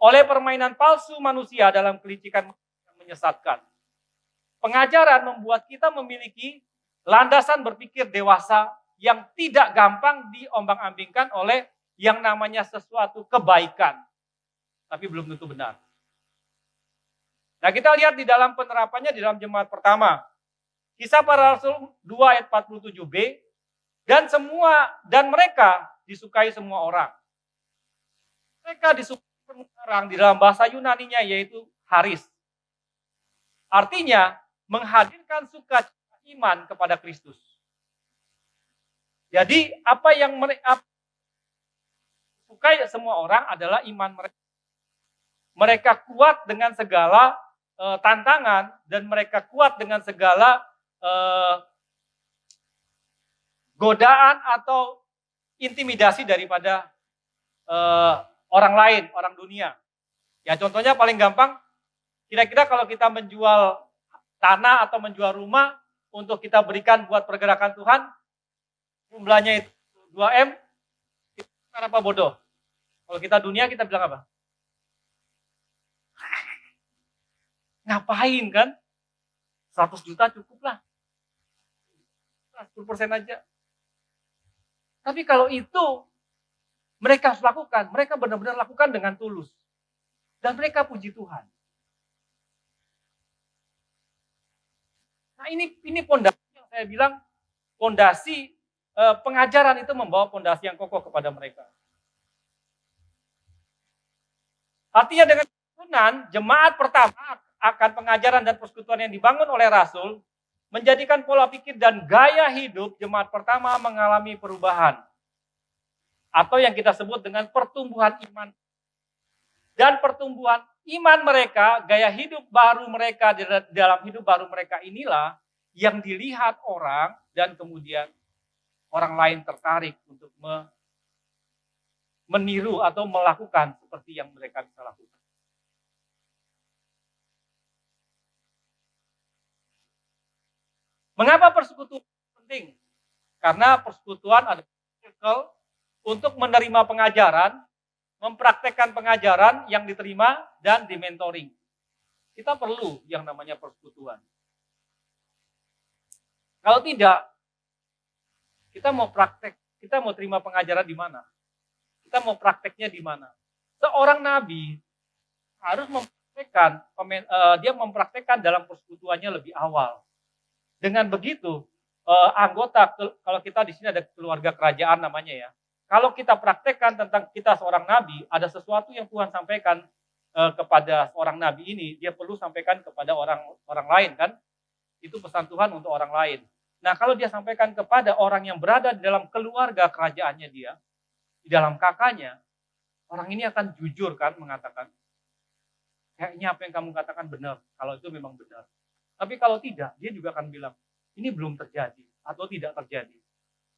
oleh permainan palsu manusia dalam kelicikan yang menyesatkan. Pengajaran membuat kita memiliki landasan berpikir dewasa yang tidak gampang diombang-ambingkan oleh yang namanya sesuatu kebaikan. Tapi belum tentu benar. Nah, kita lihat di dalam penerapannya di dalam jemaat pertama. Kisah Para Rasul 2 ayat 47b, dan mereka disukai semua orang. Mereka disukai semua orang di dalam bahasa Yunaninya yaitu haris. Artinya menghadirkan sukacita iman kepada Kristus. Jadi apa yang mereka sukai semua orang adalah iman mereka. Mereka kuat dengan segala tantangan dan mereka kuat dengan segala godaan atau intimidasi daripada orang lain, orang dunia. Ya contohnya paling gampang, kira-kira kalau kita menjual tanah atau menjual rumah untuk kita berikan buat pergerakan Tuhan, jumlahnya itu 2M, kita apa bodoh? Kalau kita dunia kita bilang apa? Ngapain kan? 100 juta cukup lah. 10% aja. Tapi kalau itu mereka harus lakukan, mereka benar-benar lakukan dengan tulus. Dan mereka puji Tuhan. Nah ini pondasi yang saya bilang, pondasi pengajaran itu membawa pondasi yang kokoh kepada mereka. Artinya dengan keturunan jemaat pertama akan pengajaran dan persekutuan yang dibangun oleh Rasul, menjadikan pola pikir dan gaya hidup jemaat pertama mengalami perubahan. Atau yang kita sebut dengan pertumbuhan iman. Dan pertumbuhan iman mereka, gaya hidup baru mereka, dalam hidup baru mereka inilah yang dilihat orang dan kemudian orang lain tertarik untuk meniru atau melakukan seperti yang mereka bisa lakukan. Mengapa persekutuan penting? Karena persekutuan adalah circle untuk menerima pengajaran, mempraktekkan pengajaran yang diterima dan dimentoring. Kita perlu yang namanya persekutuan. Kalau tidak, kita mau praktek, kita mau terima pengajaran di mana? Kita mau prakteknya di mana? Seorang nabi harus dia mempraktekkan dalam persekutuannya lebih awal. Dengan begitu, anggota, kalau kita di sini ada keluarga kerajaan namanya ya, kalau kita praktekkan tentang kita seorang nabi, ada sesuatu yang Tuhan sampaikan kepada seorang nabi ini, dia perlu sampaikan kepada orang lain kan? Itu pesan Tuhan untuk orang lain. Nah, kalau dia sampaikan kepada orang yang berada di dalam keluarga kerajaannya dia, di dalam kakaknya, orang ini akan jujur kan mengatakan, kayaknya apa yang kamu katakan benar, kalau itu memang benar. Tapi kalau tidak, dia juga akan bilang, ini belum terjadi atau tidak terjadi.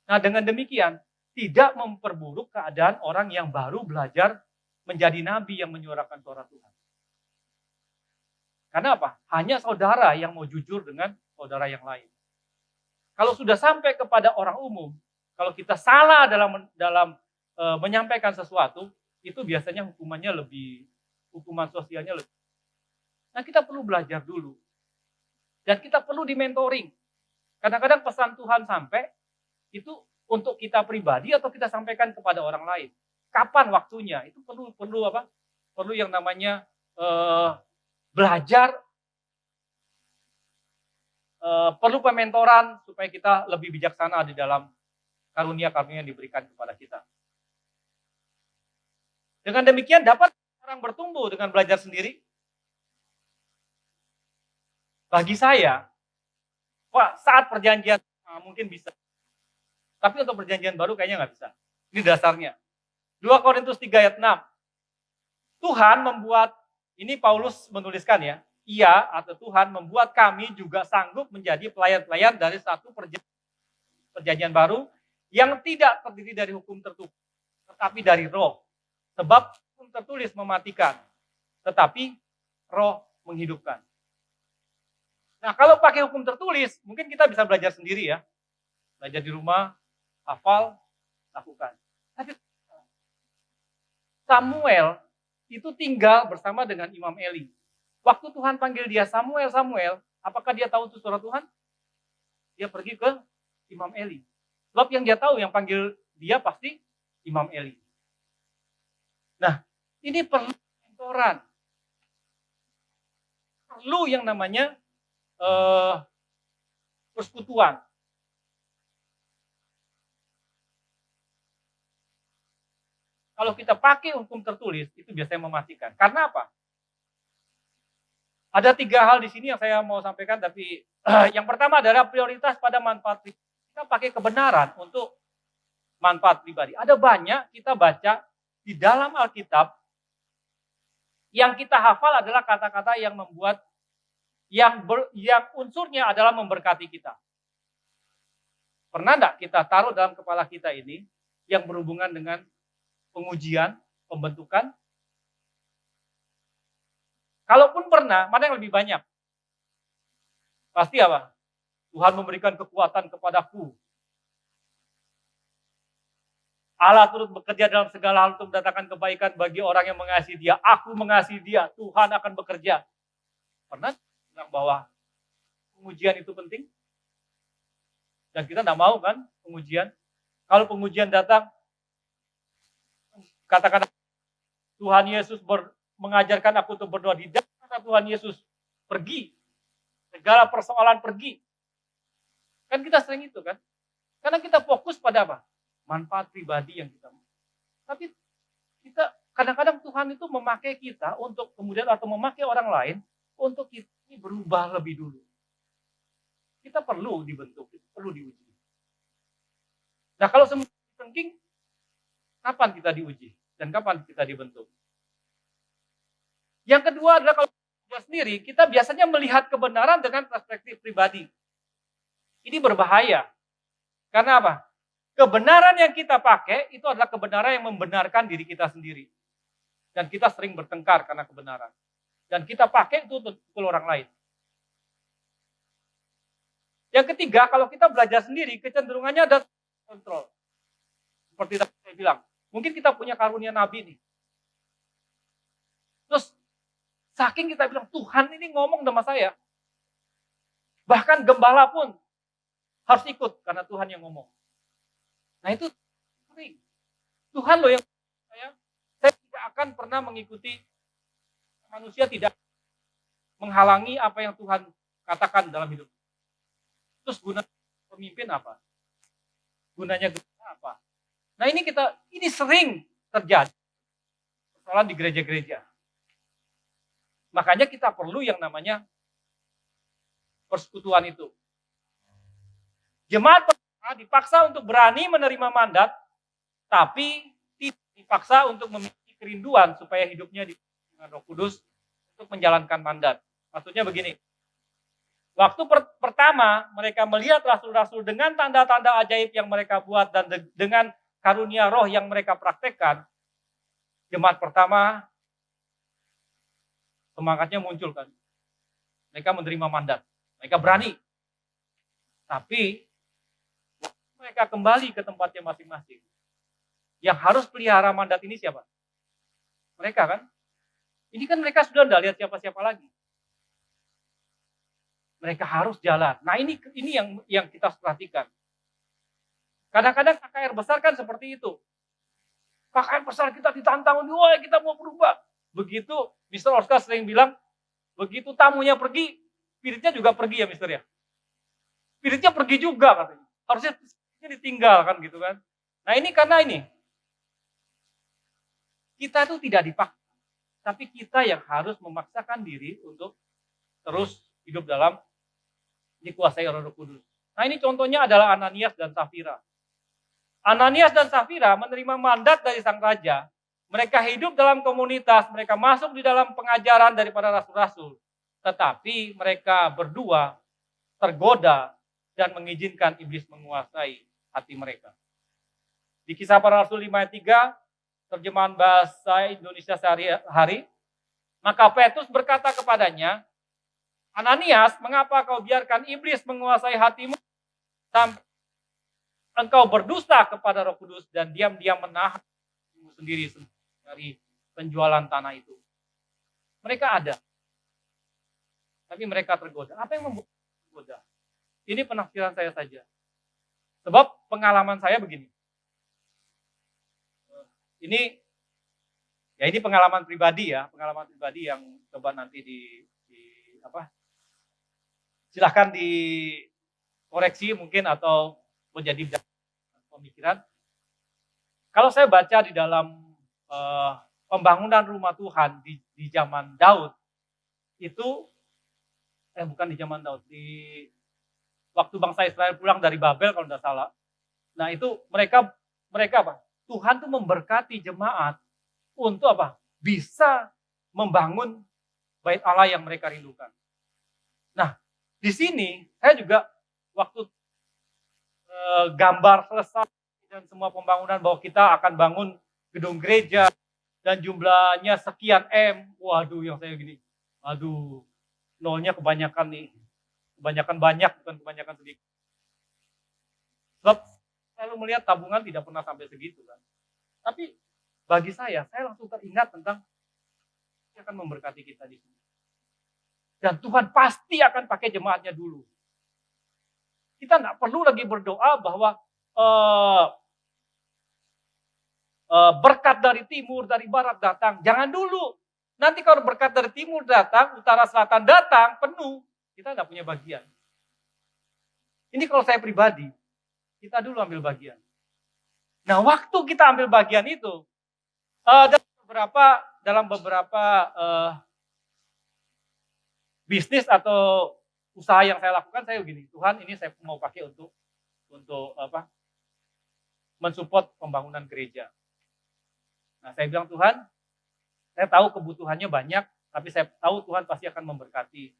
Nah, dengan demikian, tidak memperburuk keadaan orang yang baru belajar menjadi nabi yang menyuarakan suara Tuhan. Karena apa? Hanya saudara yang mau jujur dengan saudara yang lain. Kalau sudah sampai kepada orang umum, kalau kita salah dalam menyampaikan sesuatu, itu biasanya hukuman sosialnya lebih. Nah, kita perlu belajar dulu. Dan kita perlu di-mentoring. Kadang-kadang pesan Tuhan sampai, itu untuk kita pribadi atau kita sampaikan kepada orang lain. Kapan waktunya? Itu perlu apa? Perlu yang namanya belajar, perlu pementoran supaya kita lebih bijaksana di dalam karunia-karunia yang diberikan kepada kita. Dengan demikian dapat orang bertumbuh dengan belajar sendiri. Bagi saya, saat perjanjian mungkin bisa. Tapi untuk perjanjian baru kayaknya nggak bisa. Ini dasarnya. 2 Korintus 3 ayat 6. Tuhan membuat, ini Paulus menuliskan ya, Ia atau Tuhan membuat kami juga sanggup menjadi pelayan-pelayan dari satu perjanjian baru yang tidak terdiri dari hukum tertulis, tetapi dari roh. Sebab hukum tertulis mematikan, tetapi roh menghidupkan. Nah, kalau pakai hukum tertulis, mungkin kita bisa belajar sendiri ya. Belajar di rumah, hafal, lakukan. Tapi Samuel itu tinggal bersama dengan Imam Eli. Waktu Tuhan panggil dia Samuel, apakah dia tahu itu suara Tuhan? Dia pergi ke Imam Eli. Sebab yang dia tahu, yang panggil dia pasti Imam Eli. Nah, ini perlu mentoran. Perlu yang namanya persekutuan. Kalau kita pakai hukum tertulis, itu biasanya mematikan. Karena apa? Ada 3 hal di sini yang saya mau sampaikan, tapi yang pertama adalah prioritas pada manfaat pribadi. Kita pakai kebenaran untuk manfaat pribadi. Ada banyak kita baca di dalam Alkitab, yang kita hafal adalah kata-kata yang membuat, yang unsurnya adalah memberkati kita. Pernah enggak kita taruh dalam kepala kita ini, yang berhubungan dengan pengujian, pembentukan? Kalaupun pernah, mana yang lebih banyak? Pasti apa? Tuhan memberikan kekuatan kepadaku. Allah turut bekerja dalam segala hal untuk mendatangkan kebaikan bagi orang yang mengasihi dia. Aku mengasihi dia, Tuhan akan bekerja. Pernah bilang bahwa pengujian itu penting? Dan kita tidak mau kan pengujian? Kalau pengujian datang, katakan Tuhan Yesus mengajarkan aku untuk berdoa, di dalam kata Tuhan Yesus pergi, segala persoalan pergi. Kan kita sering itu kan, karena kita fokus pada apa? Manfaat pribadi yang kita mau. Tapi kita kadang-kadang Tuhan itu memakai kita untuk kemudian, atau memakai orang lain untuk kita berubah lebih dulu. Kita perlu dibentuk, perlu diuji. Nah, kalau semua thinking, kapan kita diuji dan kapan kita dibentuk? Yang kedua adalah kalau kita sendiri, kita biasanya melihat kebenaran dengan perspektif pribadi. Ini berbahaya. Karena apa? Kebenaran yang kita pakai itu adalah kebenaran yang membenarkan diri kita sendiri. Dan kita sering bertengkar karena kebenaran. Dan kita pakai itu untuk pukul orang lain. Yang ketiga, kalau kita belajar sendiri, kecenderungannya ada kontrol. Seperti tadi saya bilang, mungkin kita punya karunia nabi nih. Saking kita bilang, Tuhan ini ngomong sama saya. Bahkan gembala pun harus ikut karena Tuhan yang ngomong. Nah itu sering. Tuhan loh yang saya tidak akan pernah mengikuti manusia, tidak menghalangi apa yang Tuhan katakan dalam hidup. Terus guna pemimpin apa? Gunanya gereja apa? Nah ini sering terjadi persoalan di gereja-gereja. Makanya kita perlu yang namanya persekutuan itu. Jemaat dipaksa untuk berani menerima mandat, tapi tidak dipaksa untuk memiliki kerinduan supaya hidupnya dengan Roh Kudus untuk menjalankan mandat. Maksudnya begini, waktu pertama mereka melihat rasul-rasul dengan tanda-tanda ajaib yang mereka buat dan dengan karunia roh yang mereka praktekkan, jemaat pertama semangatnya muncul kan. Mereka menerima mandat, mereka berani. Tapi mereka kembali ke tempatnya masing-masing. Yang harus pelihara mandat ini siapa? Mereka kan? Ini kan mereka sudah tidak lihat siapa-siapa lagi. Mereka harus jalan. Nah ini yang kita harus perhatikan. Kadang-kadang KKR besar kan seperti itu. KKR besar kita ditantang, wah kita mau berubah. Begitu Mr. Oscar sering bilang, begitu tamunya pergi, spiritnya juga pergi ya Mister ya. Spiritnya pergi juga katanya. Harusnya ditinggalkan gitu kan. Nah ini karena ini. Kita itu tidak dipaksa. Tapi kita yang harus memaksakan diri untuk terus hidup dalam dikuasai oleh Roh Kudus. Nah ini contohnya adalah Ananias dan Safira. Ananias dan Safira menerima mandat dari sang raja. Mereka hidup dalam komunitas, mereka masuk di dalam pengajaran daripada rasul-rasul. Tetapi mereka berdua tergoda dan mengizinkan iblis menguasai hati mereka. Di Kisah Para Rasul 5 ayat 3, terjemahan bahasa Indonesia sehari-hari, maka Petrus berkata kepadanya, Ananias, mengapa kau biarkan iblis menguasai hatimu sampai engkau berdusta kepada Roh Kudus dan diam-diam menahan dirimu sendiri dari penjualan tanah itu. Mereka ada, tapi mereka tergoda. Apa yang membuat tergoda? Ini penafsiran saya saja. Sebab pengalaman saya begini. Ini pengalaman pribadi ya, pengalaman pribadi yang coba nanti silahkan dikoreksi mungkin atau menjadi pemikiran. Kalau saya baca di dalam pembangunan rumah Tuhan di zaman Daud, itu bukan di zaman Daud, di waktu bangsa Israel pulang dari Babel kalau tidak salah. Nah itu mereka apa? Tuhan tuh memberkati jemaat untuk apa? Bisa membangun bait Allah yang mereka rindukan. Nah di sini saya juga waktu gambar selesai dan semua pembangunan bahwa kita akan bangun gedung gereja dan jumlahnya sekian M. Waduh, yang saya gini, aduh, nolnya kebanyakan nih. Kebanyakan banyak, bukan kebanyakan sedikit. Sebab selalu melihat tabungan tidak pernah sampai segitu kan. Tapi bagi saya langsung teringat tentang dia akan memberkati kita di sini. Dan Tuhan pasti akan pakai jemaatnya dulu. Kita nggak perlu lagi berdoa bahwa berkat dari timur, dari barat datang. Jangan dulu. Nanti kalau berkat dari timur datang, utara selatan datang, penuh. Kita nggak punya bagian. Ini kalau saya pribadi, kita dulu ambil bagian. Nah, waktu kita ambil bagian itu, dalam beberapa bisnis atau usaha yang saya lakukan, saya begini, Tuhan ini saya mau pakai untuk mensupport pembangunan gereja. Nah, saya bilang Tuhan, saya tahu kebutuhannya banyak, tapi saya tahu Tuhan pasti akan memberkati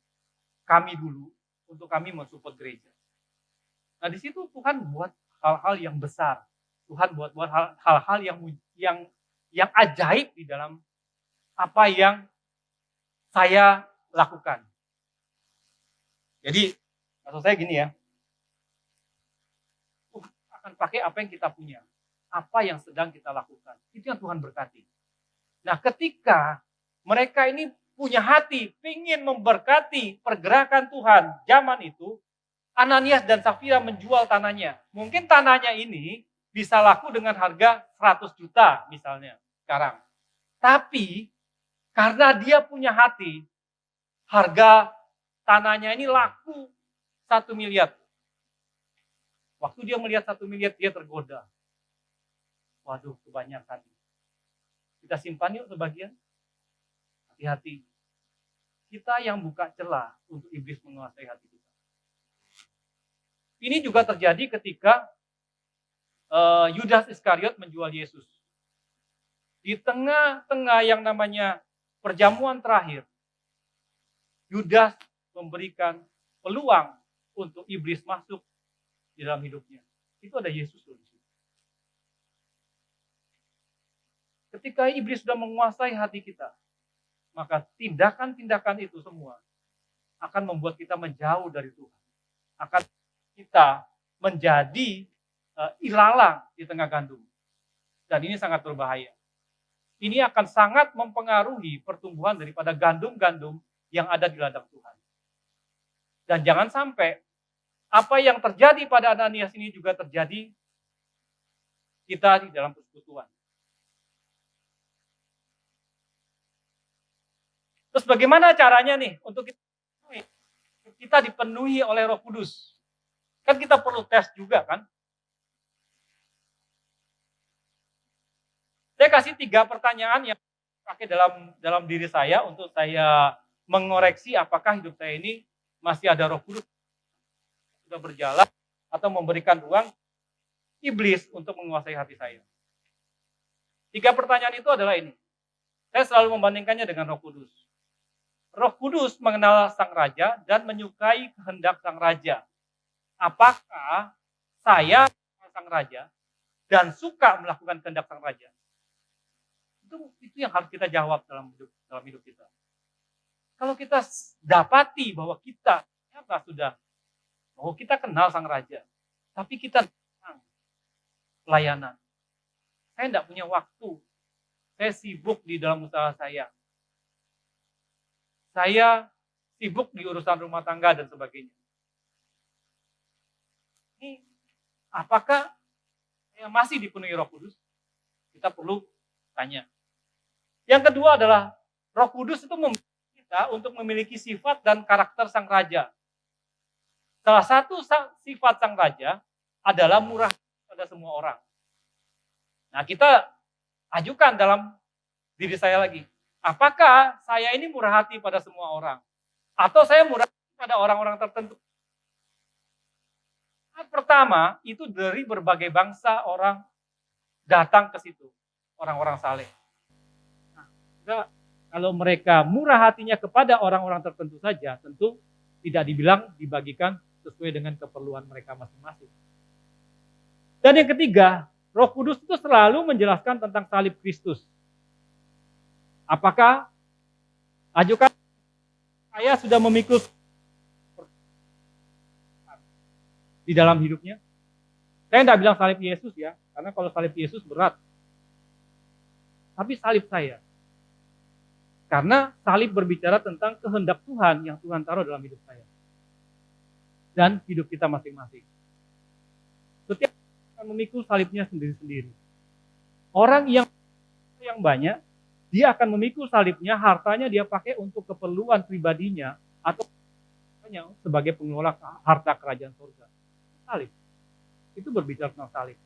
kami dulu untuk kami mensupport gereja. Nah, di situ Tuhan buat hal-hal yang besar. Tuhan buat hal-hal yang ajaib di dalam apa yang saya lakukan. Jadi, maksud saya gini ya, Tuhan akan pakai apa yang kita punya, apa yang sedang kita lakukan. Itu yang Tuhan berkati. Nah, ketika mereka ini punya hati, ingin memberkati pergerakan Tuhan zaman itu, Ananias dan Safira menjual tanahnya. Mungkin tanahnya ini bisa laku dengan harga 100 juta misalnya sekarang. Tapi karena dia punya hati, harga tanahnya ini laku 1 miliar. Waktu dia melihat 1 miliar, dia tergoda. Waduh, kebanyakan. Kita simpan yuk sebagian. Hati-hati. Kita yang buka celah untuk iblis menguasai hati kita. Ini juga terjadi ketika Yudas Iskariot menjual Yesus. Di tengah-tengah yang namanya perjamuan terakhir, Yudas memberikan peluang untuk iblis masuk di dalam hidupnya. Itu ada Yesus loh di situ. Ketika iblis sudah menguasai hati kita, maka tindakan-tindakan itu semua akan membuat kita menjauh dari Tuhan. Akan kita menjadi ilalang di tengah gandum. Dan ini sangat berbahaya. Ini akan sangat mempengaruhi pertumbuhan daripada gandum-gandum yang ada di ladang Tuhan. Dan jangan sampai apa yang terjadi pada Ananias ini juga terjadi kita di dalam persekutuan. Terus bagaimana caranya nih untuk kita dipenuhi oleh Roh Kudus? Kan kita perlu tes juga kan? Saya kasih 3 pertanyaan yang pakai dalam diri saya untuk saya mengoreksi apakah hidup saya ini masih ada Roh Kudus sudah berjalan atau memberikan ruang iblis untuk menguasai hati saya. 3 pertanyaan itu adalah ini. Saya selalu membandingkannya dengan Roh Kudus. Roh Kudus mengenal Sang Raja dan menyukai kehendak Sang Raja. Apakah saya Sang Raja dan suka melakukan kehendak Sang Raja? Itu yang harus kita jawab dalam hidup kita. Kalau kita dapati bahwa kita kenal Sang Raja, tapi kita pelayanan. Saya tidak punya waktu. Saya sibuk di dalam usaha saya. Saya sibuk di urusan rumah tangga dan sebagainya. Ini apakah saya masih dipenuhi Roh Kudus? Kita perlu tanya. Yang kedua adalah Roh Kudus itu membantu kita untuk memiliki sifat dan karakter Sang Raja. Salah satu sifat Sang Raja adalah murah pada semua orang. Nah, kita ajukan dalam diri saya lagi. Apakah saya ini murah hati pada semua orang? Atau saya murah hati pada orang-orang tertentu? Pertama, itu dari berbagai bangsa orang datang ke situ. Orang-orang saleh. Nah, kalau mereka murah hatinya kepada orang-orang tertentu saja, tentu tidak dibilang dibagikan sesuai dengan keperluan mereka masing-masing. Dan yang ketiga, Roh Kudus itu selalu menjelaskan tentang salib Kristus. Apakah ajukan saya sudah memikul di dalam hidupnya? Saya tidak bilang salib Yesus ya, karena kalau salib Yesus berat. Tapi salib saya. Karena salib berbicara tentang kehendak Tuhan yang Tuhan taruh dalam hidup saya. Dan hidup kita masing-masing. Setiap orang memikul salibnya sendiri-sendiri. Orang yang banyak, dia akan memikul salibnya, hartanya dia pakai untuk keperluan pribadinya atau sebagai pengelola harta kerajaan surga. Salib. Itu berbicara tentang salib.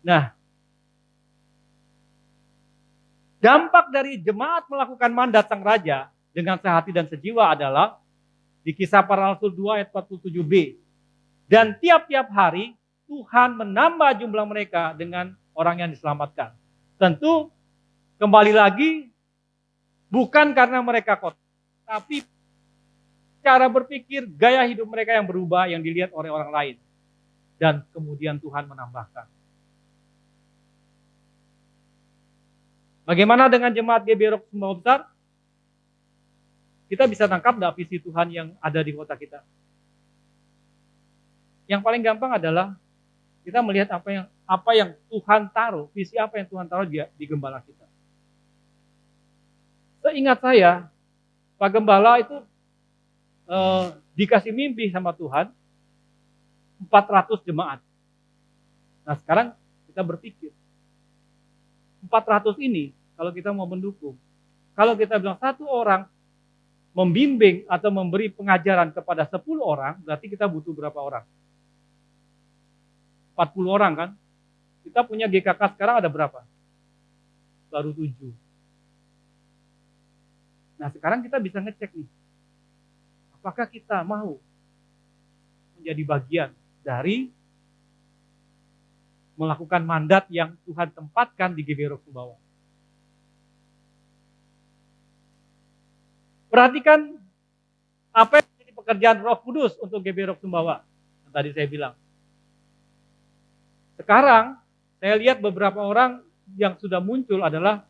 Nah, dampak dari jemaat melakukan mandat Sang Raja dengan sehati dan sejiwa adalah di Kisah Para Rasul 2 ayat 47b. Dan tiap-tiap hari Tuhan menambah jumlah mereka dengan orang yang diselamatkan. Tentu kembali lagi bukan karena mereka kotor, tapi cara berpikir, gaya hidup mereka yang berubah yang dilihat oleh orang lain. Dan kemudian Tuhan menambahkan. Bagaimana dengan jemaat GBROK Sumbawa Besar? Kita bisa tangkap enggak visi Tuhan yang ada di kota kita? Yang paling gampang adalah kita melihat apa yang apa yang Tuhan taruh, visi apa yang Tuhan taruh di gembala kita. Seingat saya, Pak Gembala itu dikasih mimpi sama Tuhan 400 jemaat. Nah sekarang kita berpikir 400 ini kalau kita mau mendukung, kalau kita bilang satu orang membimbing atau memberi pengajaran kepada 10 orang, berarti kita butuh berapa orang? 40 orang kan? Kita punya GKK sekarang ada berapa? Baru 7. Nah sekarang kita bisa ngecek nih, apakah kita mau menjadi bagian dari melakukan mandat yang Tuhan tempatkan di GBI Rock Sumbawa. Perhatikan apa yang menjadi pekerjaan Roh Kudus untuk GBI Rock Sumbawa. Yang tadi saya bilang. Sekarang saya lihat beberapa orang yang sudah muncul adalah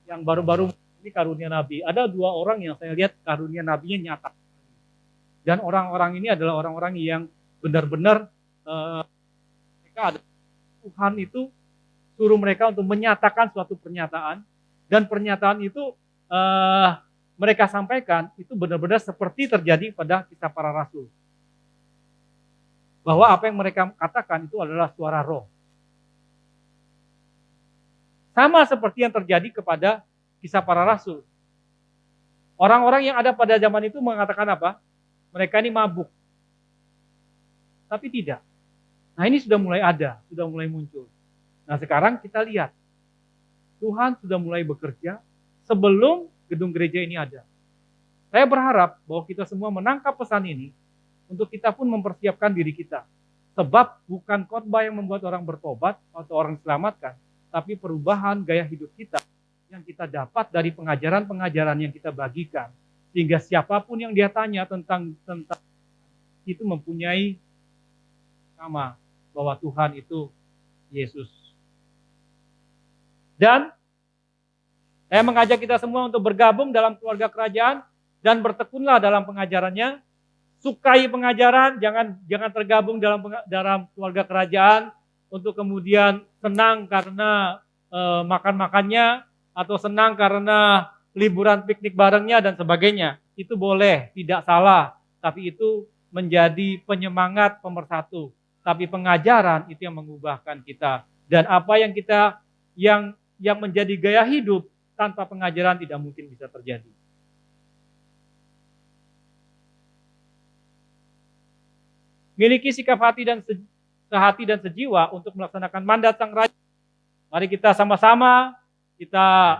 yang baru-baru ini karunia Nabi. Ada 2 orang yang saya lihat karunia Nabinya nyata. Dan orang-orang ini adalah orang-orang yang benar-benar mereka ada Tuhan itu suruh mereka untuk menyatakan suatu pernyataan, dan pernyataan itu mereka sampaikan itu benar-benar seperti terjadi pada Kisah Para Rasul. Bahwa apa yang mereka katakan itu adalah suara roh. Sama seperti yang terjadi kepada Kisah Para Rasul. Orang-orang yang ada pada zaman itu mengatakan apa? Mereka ini mabuk. Tapi tidak. Nah ini sudah mulai ada, sudah mulai muncul. Nah sekarang kita lihat, Tuhan sudah mulai bekerja sebelum gedung gereja ini ada. Saya berharap bahwa kita semua menangkap pesan ini untuk kita pun mempersiapkan diri kita. Sebab bukan khotbah yang membuat orang bertobat atau orang diselamatkan, tapi perubahan gaya hidup kita yang kita dapat dari pengajaran-pengajaran yang kita bagikan. Sehingga siapapun yang dia tanya tentang itu mempunyai nama bahwa Tuhan itu Yesus. Dan saya mengajak kita semua untuk bergabung dalam keluarga kerajaan dan bertekunlah dalam pengajarannya. Sukai pengajaran, jangan tergabung dalam keluarga kerajaan untuk kemudian senang karena makan-makannya atau senang karena liburan piknik barengnya dan sebagainya. Itu boleh, tidak salah, tapi itu menjadi penyemangat pemersatu. Tapi pengajaran itu yang mengubahkan kita. Dan apa yang kita yang menjadi gaya hidup tanpa pengajaran tidak mungkin bisa terjadi. Miliki sikap hati dan sehati dan sejiwa untuk melaksanakan mandat Sang Raja. Mari kita sama-sama kita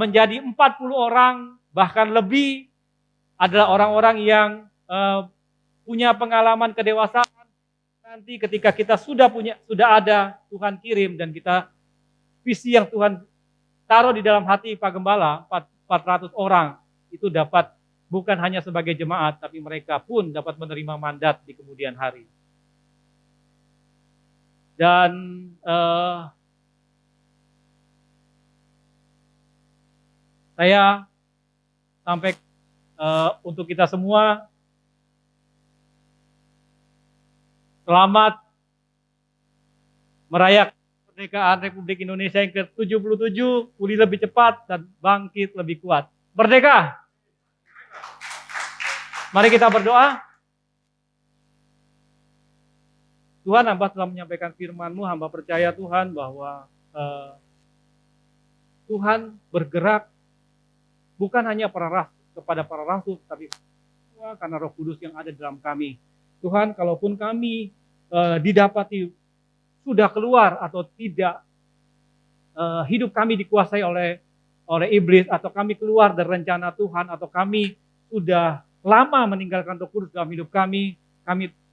menjadi 40 orang bahkan lebih adalah orang-orang yang punya pengalaman kedewasaan. Nanti ketika kita sudah ada Tuhan kirim dan kita visi yang Tuhan taruh di dalam hati Pak Gembala 400 orang itu dapat bukan hanya sebagai jemaat tapi mereka pun dapat menerima mandat di kemudian hari. Dan saya sampai untuk kita semua selamat merayakan kemerdekaan Republik Indonesia yang ke-77, pulih lebih cepat dan bangkit lebih kuat. Merdeka! Mari kita berdoa. Tuhan, hamba telah menyampaikan firman-Mu, hamba percaya Tuhan bahwa Tuhan bergerak bukan hanya kepada para rasul, tapi semua karena Roh Kudus yang ada dalam kami. Tuhan, kalaupun kami didapati sudah keluar atau tidak, hidup kami dikuasai oleh iblis, atau kami keluar dari rencana Tuhan, atau kami sudah lama meninggalkan Roh Kudus dalam hidup kami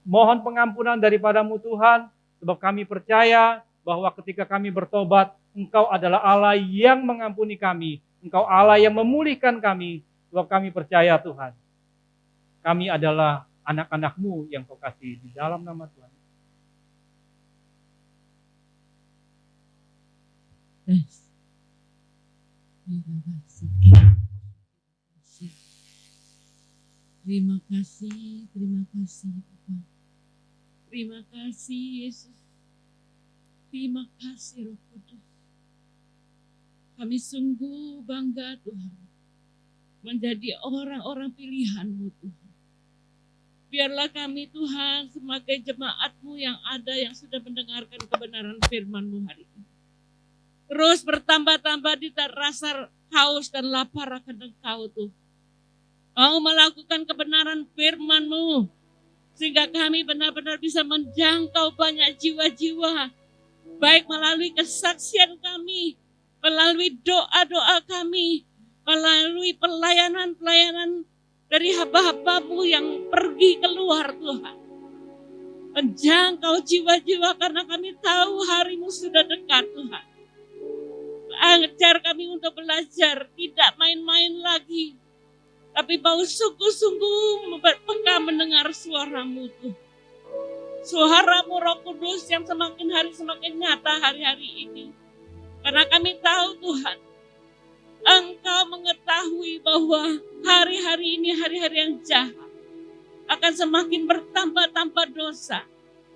mohon pengampunan daripada-Mu Tuhan, sebab kami percaya bahwa ketika kami bertobat, Engkau adalah Allah yang mengampuni kami, Engkau Allah yang memulihkan kami, sebab kami percaya Tuhan. Kami adalah anak-anak-Mu yang Kau kasih di dalam nama Tuhan. Terima kasih Tuhan. Terima kasih Yesus. Terima kasih Roh Kudus. Kami sungguh bangga Tuhan menjadi orang-orang pilihan-Mu Tuhan. Biarlah kami Tuhan sebagai jemaat-Mu yang ada yang sudah mendengarkan kebenaran firman-Mu hari ini. Terus bertambah-tambah di rasa haus dan lapar akan Engkau Tuhan. Mau melakukan kebenaran firman-Mu sehingga kami benar-benar bisa menjangkau banyak jiwa-jiwa. Baik melalui kesaksian kami, melalui doa-doa kami, melalui pelayanan-pelayanan dari hamba-hamba-Mu yang pergi keluar Tuhan. Menjangkau jiwa-jiwa karena kami tahu hari-Mu sudah dekat Tuhan. Ajar kami untuk belajar, tidak main-main lagi. Tapi mau sungguh-sungguh peka mendengar suara-Mu Tuhan. Suara-Mu Roh Kudus yang semakin hari semakin nyata hari-hari ini. Karena kami tahu Tuhan, Engkau mengetahui bahwa hari-hari ini hari-hari yang jahat. Akan semakin bertambah-tambah dosa.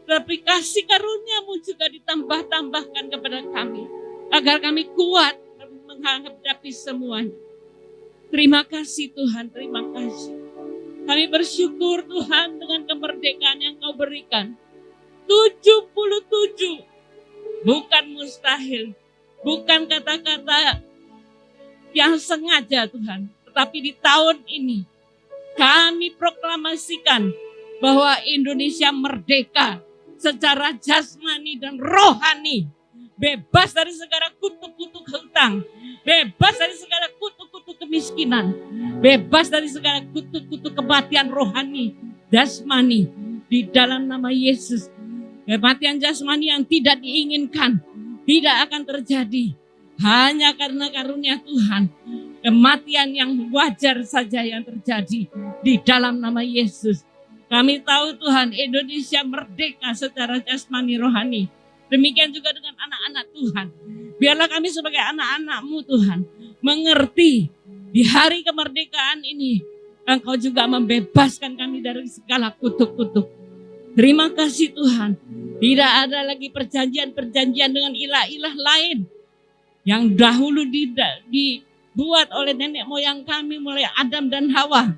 Tapi kasih karunia-Mu juga ditambah-tambahkan kepada kami. Agar kami kuat menghadapi semuanya. Terima kasih Tuhan, terima kasih. Kami bersyukur Tuhan dengan kemerdekaan yang Kau berikan. 77 bukan mustahil, bukan kata-kata yang sengaja Tuhan. Tetapi di tahun ini kami proklamasikan bahwa Indonesia merdeka secara jasmani dan rohani. Bebas dari segala kutuk-kutuk hutang. Bebas dari segala kutuk-kutuk kemiskinan. Bebas dari segala kutuk-kutuk kematian rohani, jasmani. Di dalam nama Yesus. Kematian jasmani yang tidak diinginkan. Tidak akan terjadi. Hanya karena karunia Tuhan. Kematian yang wajar saja yang terjadi. Di dalam nama Yesus. Kami tahu Tuhan Indonesia merdeka secara jasmani rohani. Demikian juga dengan anak-anak Tuhan. Biarlah kami sebagai anak-anak-Mu Tuhan mengerti di hari kemerdekaan ini Engkau juga membebaskan kami dari segala kutuk-kutuk. Terima kasih Tuhan. Tidak ada lagi perjanjian-perjanjian dengan ilah-ilah lain yang dahulu dibuat oleh nenek moyang kami mulai Adam dan Hawa.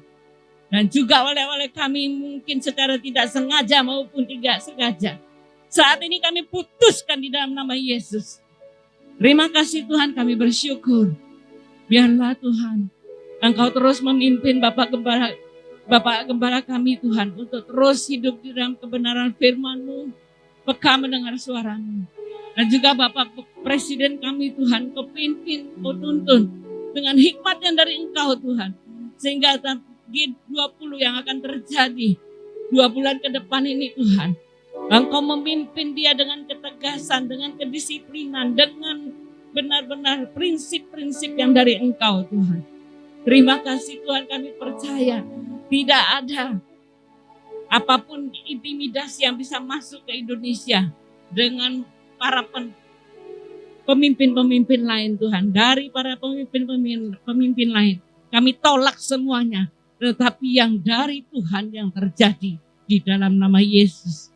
Dan juga oleh kami mungkin secara tidak sengaja maupun tidak sengaja. Saat ini kami putuskan di dalam nama Yesus. Terima kasih Tuhan, kami bersyukur. Biarlah Tuhan, Engkau terus memimpin Bapak Gembala kami Tuhan. Untuk terus hidup di dalam kebenaran firman-Mu. Peka mendengar suara-Mu. Dan juga Bapak Presiden kami Tuhan, Kau pimpin, Kau tuntun. Dengan hikmat yang dari Engkau Tuhan. Sehingga G20 yang akan terjadi 2 bulan ke depan ini Tuhan. Engkau memimpin dia dengan ketegasan, dengan kedisiplinan, dengan benar-benar prinsip-prinsip yang dari Engkau Tuhan. Terima kasih Tuhan, kami percaya tidak ada apapun intimidasi yang bisa masuk ke Indonesia dengan para pemimpin-pemimpin lain Tuhan. Dari para pemimpin lain kami tolak semuanya. Tetapi yang dari Tuhan yang terjadi di dalam nama Yesus.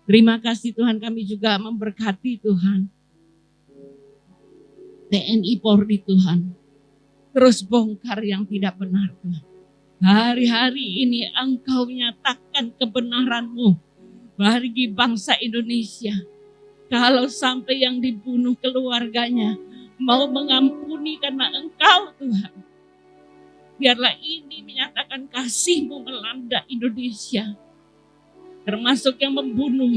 Terima kasih Tuhan, kami juga memberkati Tuhan. TNI Polri Tuhan. Terus bongkar yang tidak benar Tuhan. Hari-hari ini Engkau nyatakan kebenaran-Mu bagi bangsa Indonesia. Kalau sampai yang dibunuh keluarganya mau mengampuni karena Engkau Tuhan. Biarlah ini menyatakan kasih-Mu melanda Indonesia. Termasuk yang membunuh,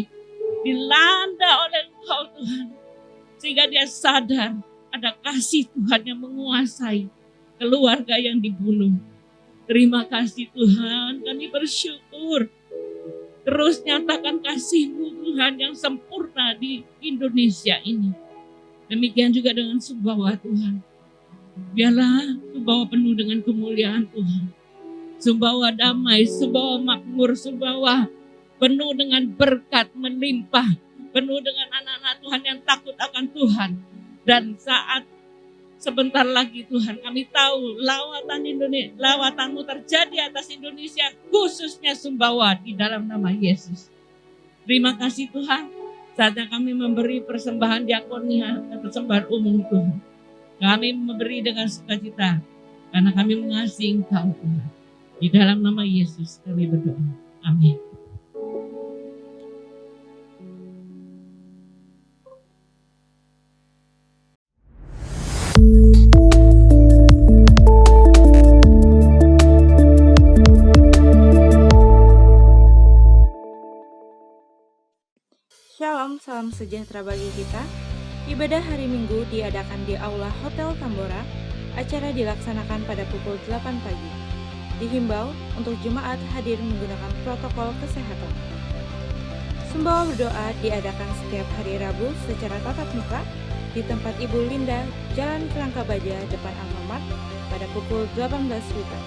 dilanda oleh Engkau Tuhan. Sehingga dia sadar ada kasih Tuhan yang menguasai keluarga yang dibunuh. Terima kasih Tuhan, kami bersyukur. Terus nyatakan kasih-Mu Tuhan yang sempurna di Indonesia ini. Demikian juga dengan Sumbawa Tuhan. Biarlah Sumbawa penuh dengan kemuliaan Tuhan. Sumbawa damai, Sumbawa makmur, Sumbawa penuh dengan berkat melimpah, penuh dengan anak-anak Tuhan yang takut akan Tuhan. Dan saat sebentar lagi Tuhan, kami tahu lawatan-Mu terjadi atas Indonesia, khususnya Sumbawa di dalam nama Yesus. Terima kasih Tuhan. Saatnya kami memberi persembahan diakonia dan persembahan umum Tuhan. Kami memberi dengan sukacita karena kami mengasihi Engkau Tuhan. Di dalam nama Yesus kami berdoa. Amin. Shalom, salam sejahtera bagi kita. Ibadah hari Minggu diadakan di Aula Hotel Tambora. Acara dilaksanakan pada pukul 8 pagi. Dihimbau untuk jemaat hadir menggunakan protokol kesehatan. Sembahwa berdoa diadakan setiap hari Rabu secara tatap muka di tempat Ibu Linda, Jalan Kerangka Baja, depan Alfamart pada pukul 18 WITA.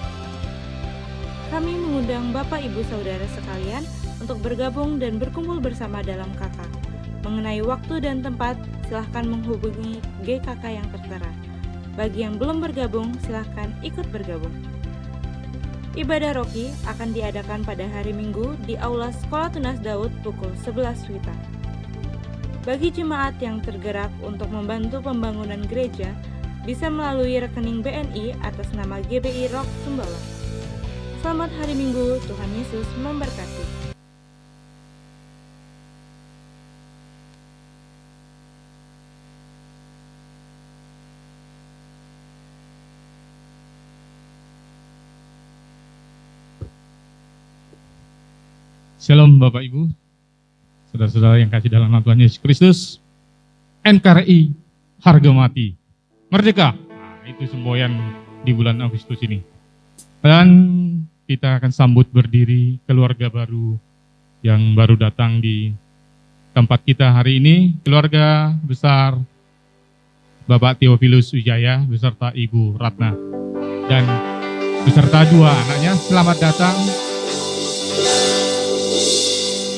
Kami mengundang Bapak Ibu Saudara sekalian untuk bergabung dan berkumpul bersama dalam KK. Mengenai waktu dan tempat, silahkan menghubungi GKK yang tertera. Bagi yang belum bergabung, silahkan ikut bergabung. Ibadah Roki akan diadakan pada hari Minggu di Aula Sekolah Tunas Daud pukul 11 WITA. Bagi jemaat yang tergerak untuk membantu pembangunan gereja, bisa melalui rekening BNI atas nama GBI Rock Sumbawa. Selamat hari Minggu, Tuhan Yesus memberkati. Shalom Bapak Ibu, saudara-saudara yang kasih dalam nama Tuhan Yesus Kristus. NKRI harga mati, merdeka. Nah, itu semboyan di bulan Agustus ini. Dan kita akan sambut berdiri keluarga baru yang baru datang di tempat kita hari ini. Keluarga besar Bapak Theophilus Wijaya beserta Ibu Ratna. Dan beserta dua anaknya, selamat datang.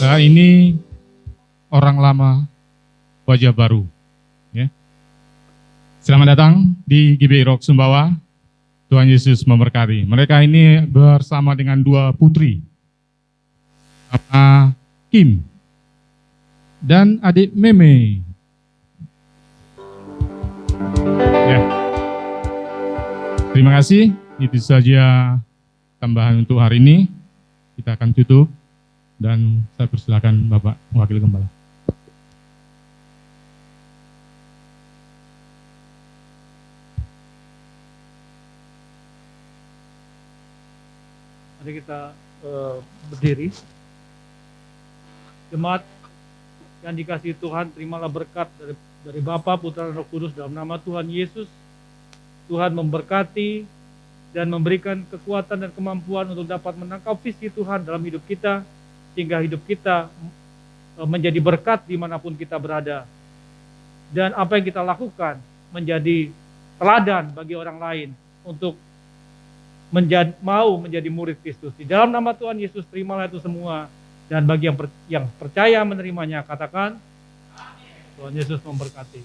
Ini orang lama, wajah baru. Ya. Selamat datang di GBI Rock Sumbawa. Tuhan Yesus memberkati. Mereka ini bersama dengan dua putri, Bapak Kim dan adik Meme. Ya. Terima kasih. Itu saja tambahan untuk hari ini. Kita akan tutup. Dan saya persilakan Bapak Wakil Gembala. Mari kita berdiri. Jemaat yang dikasihi Tuhan, terimalah berkat dari Bapa, Putra, dan Roh Kudus dalam nama Tuhan Yesus. Tuhan memberkati dan memberikan kekuatan dan kemampuan untuk dapat menangkap visi Tuhan dalam hidup kita, sehingga hidup kita menjadi berkat dimanapun kita berada. Dan apa yang kita lakukan menjadi teladan bagi orang lain untuk mau menjadi murid Kristus. Di dalam nama Tuhan Yesus, terimalah itu semua. Dan bagi yang percaya menerimanya, katakan, Tuhan Yesus memberkati.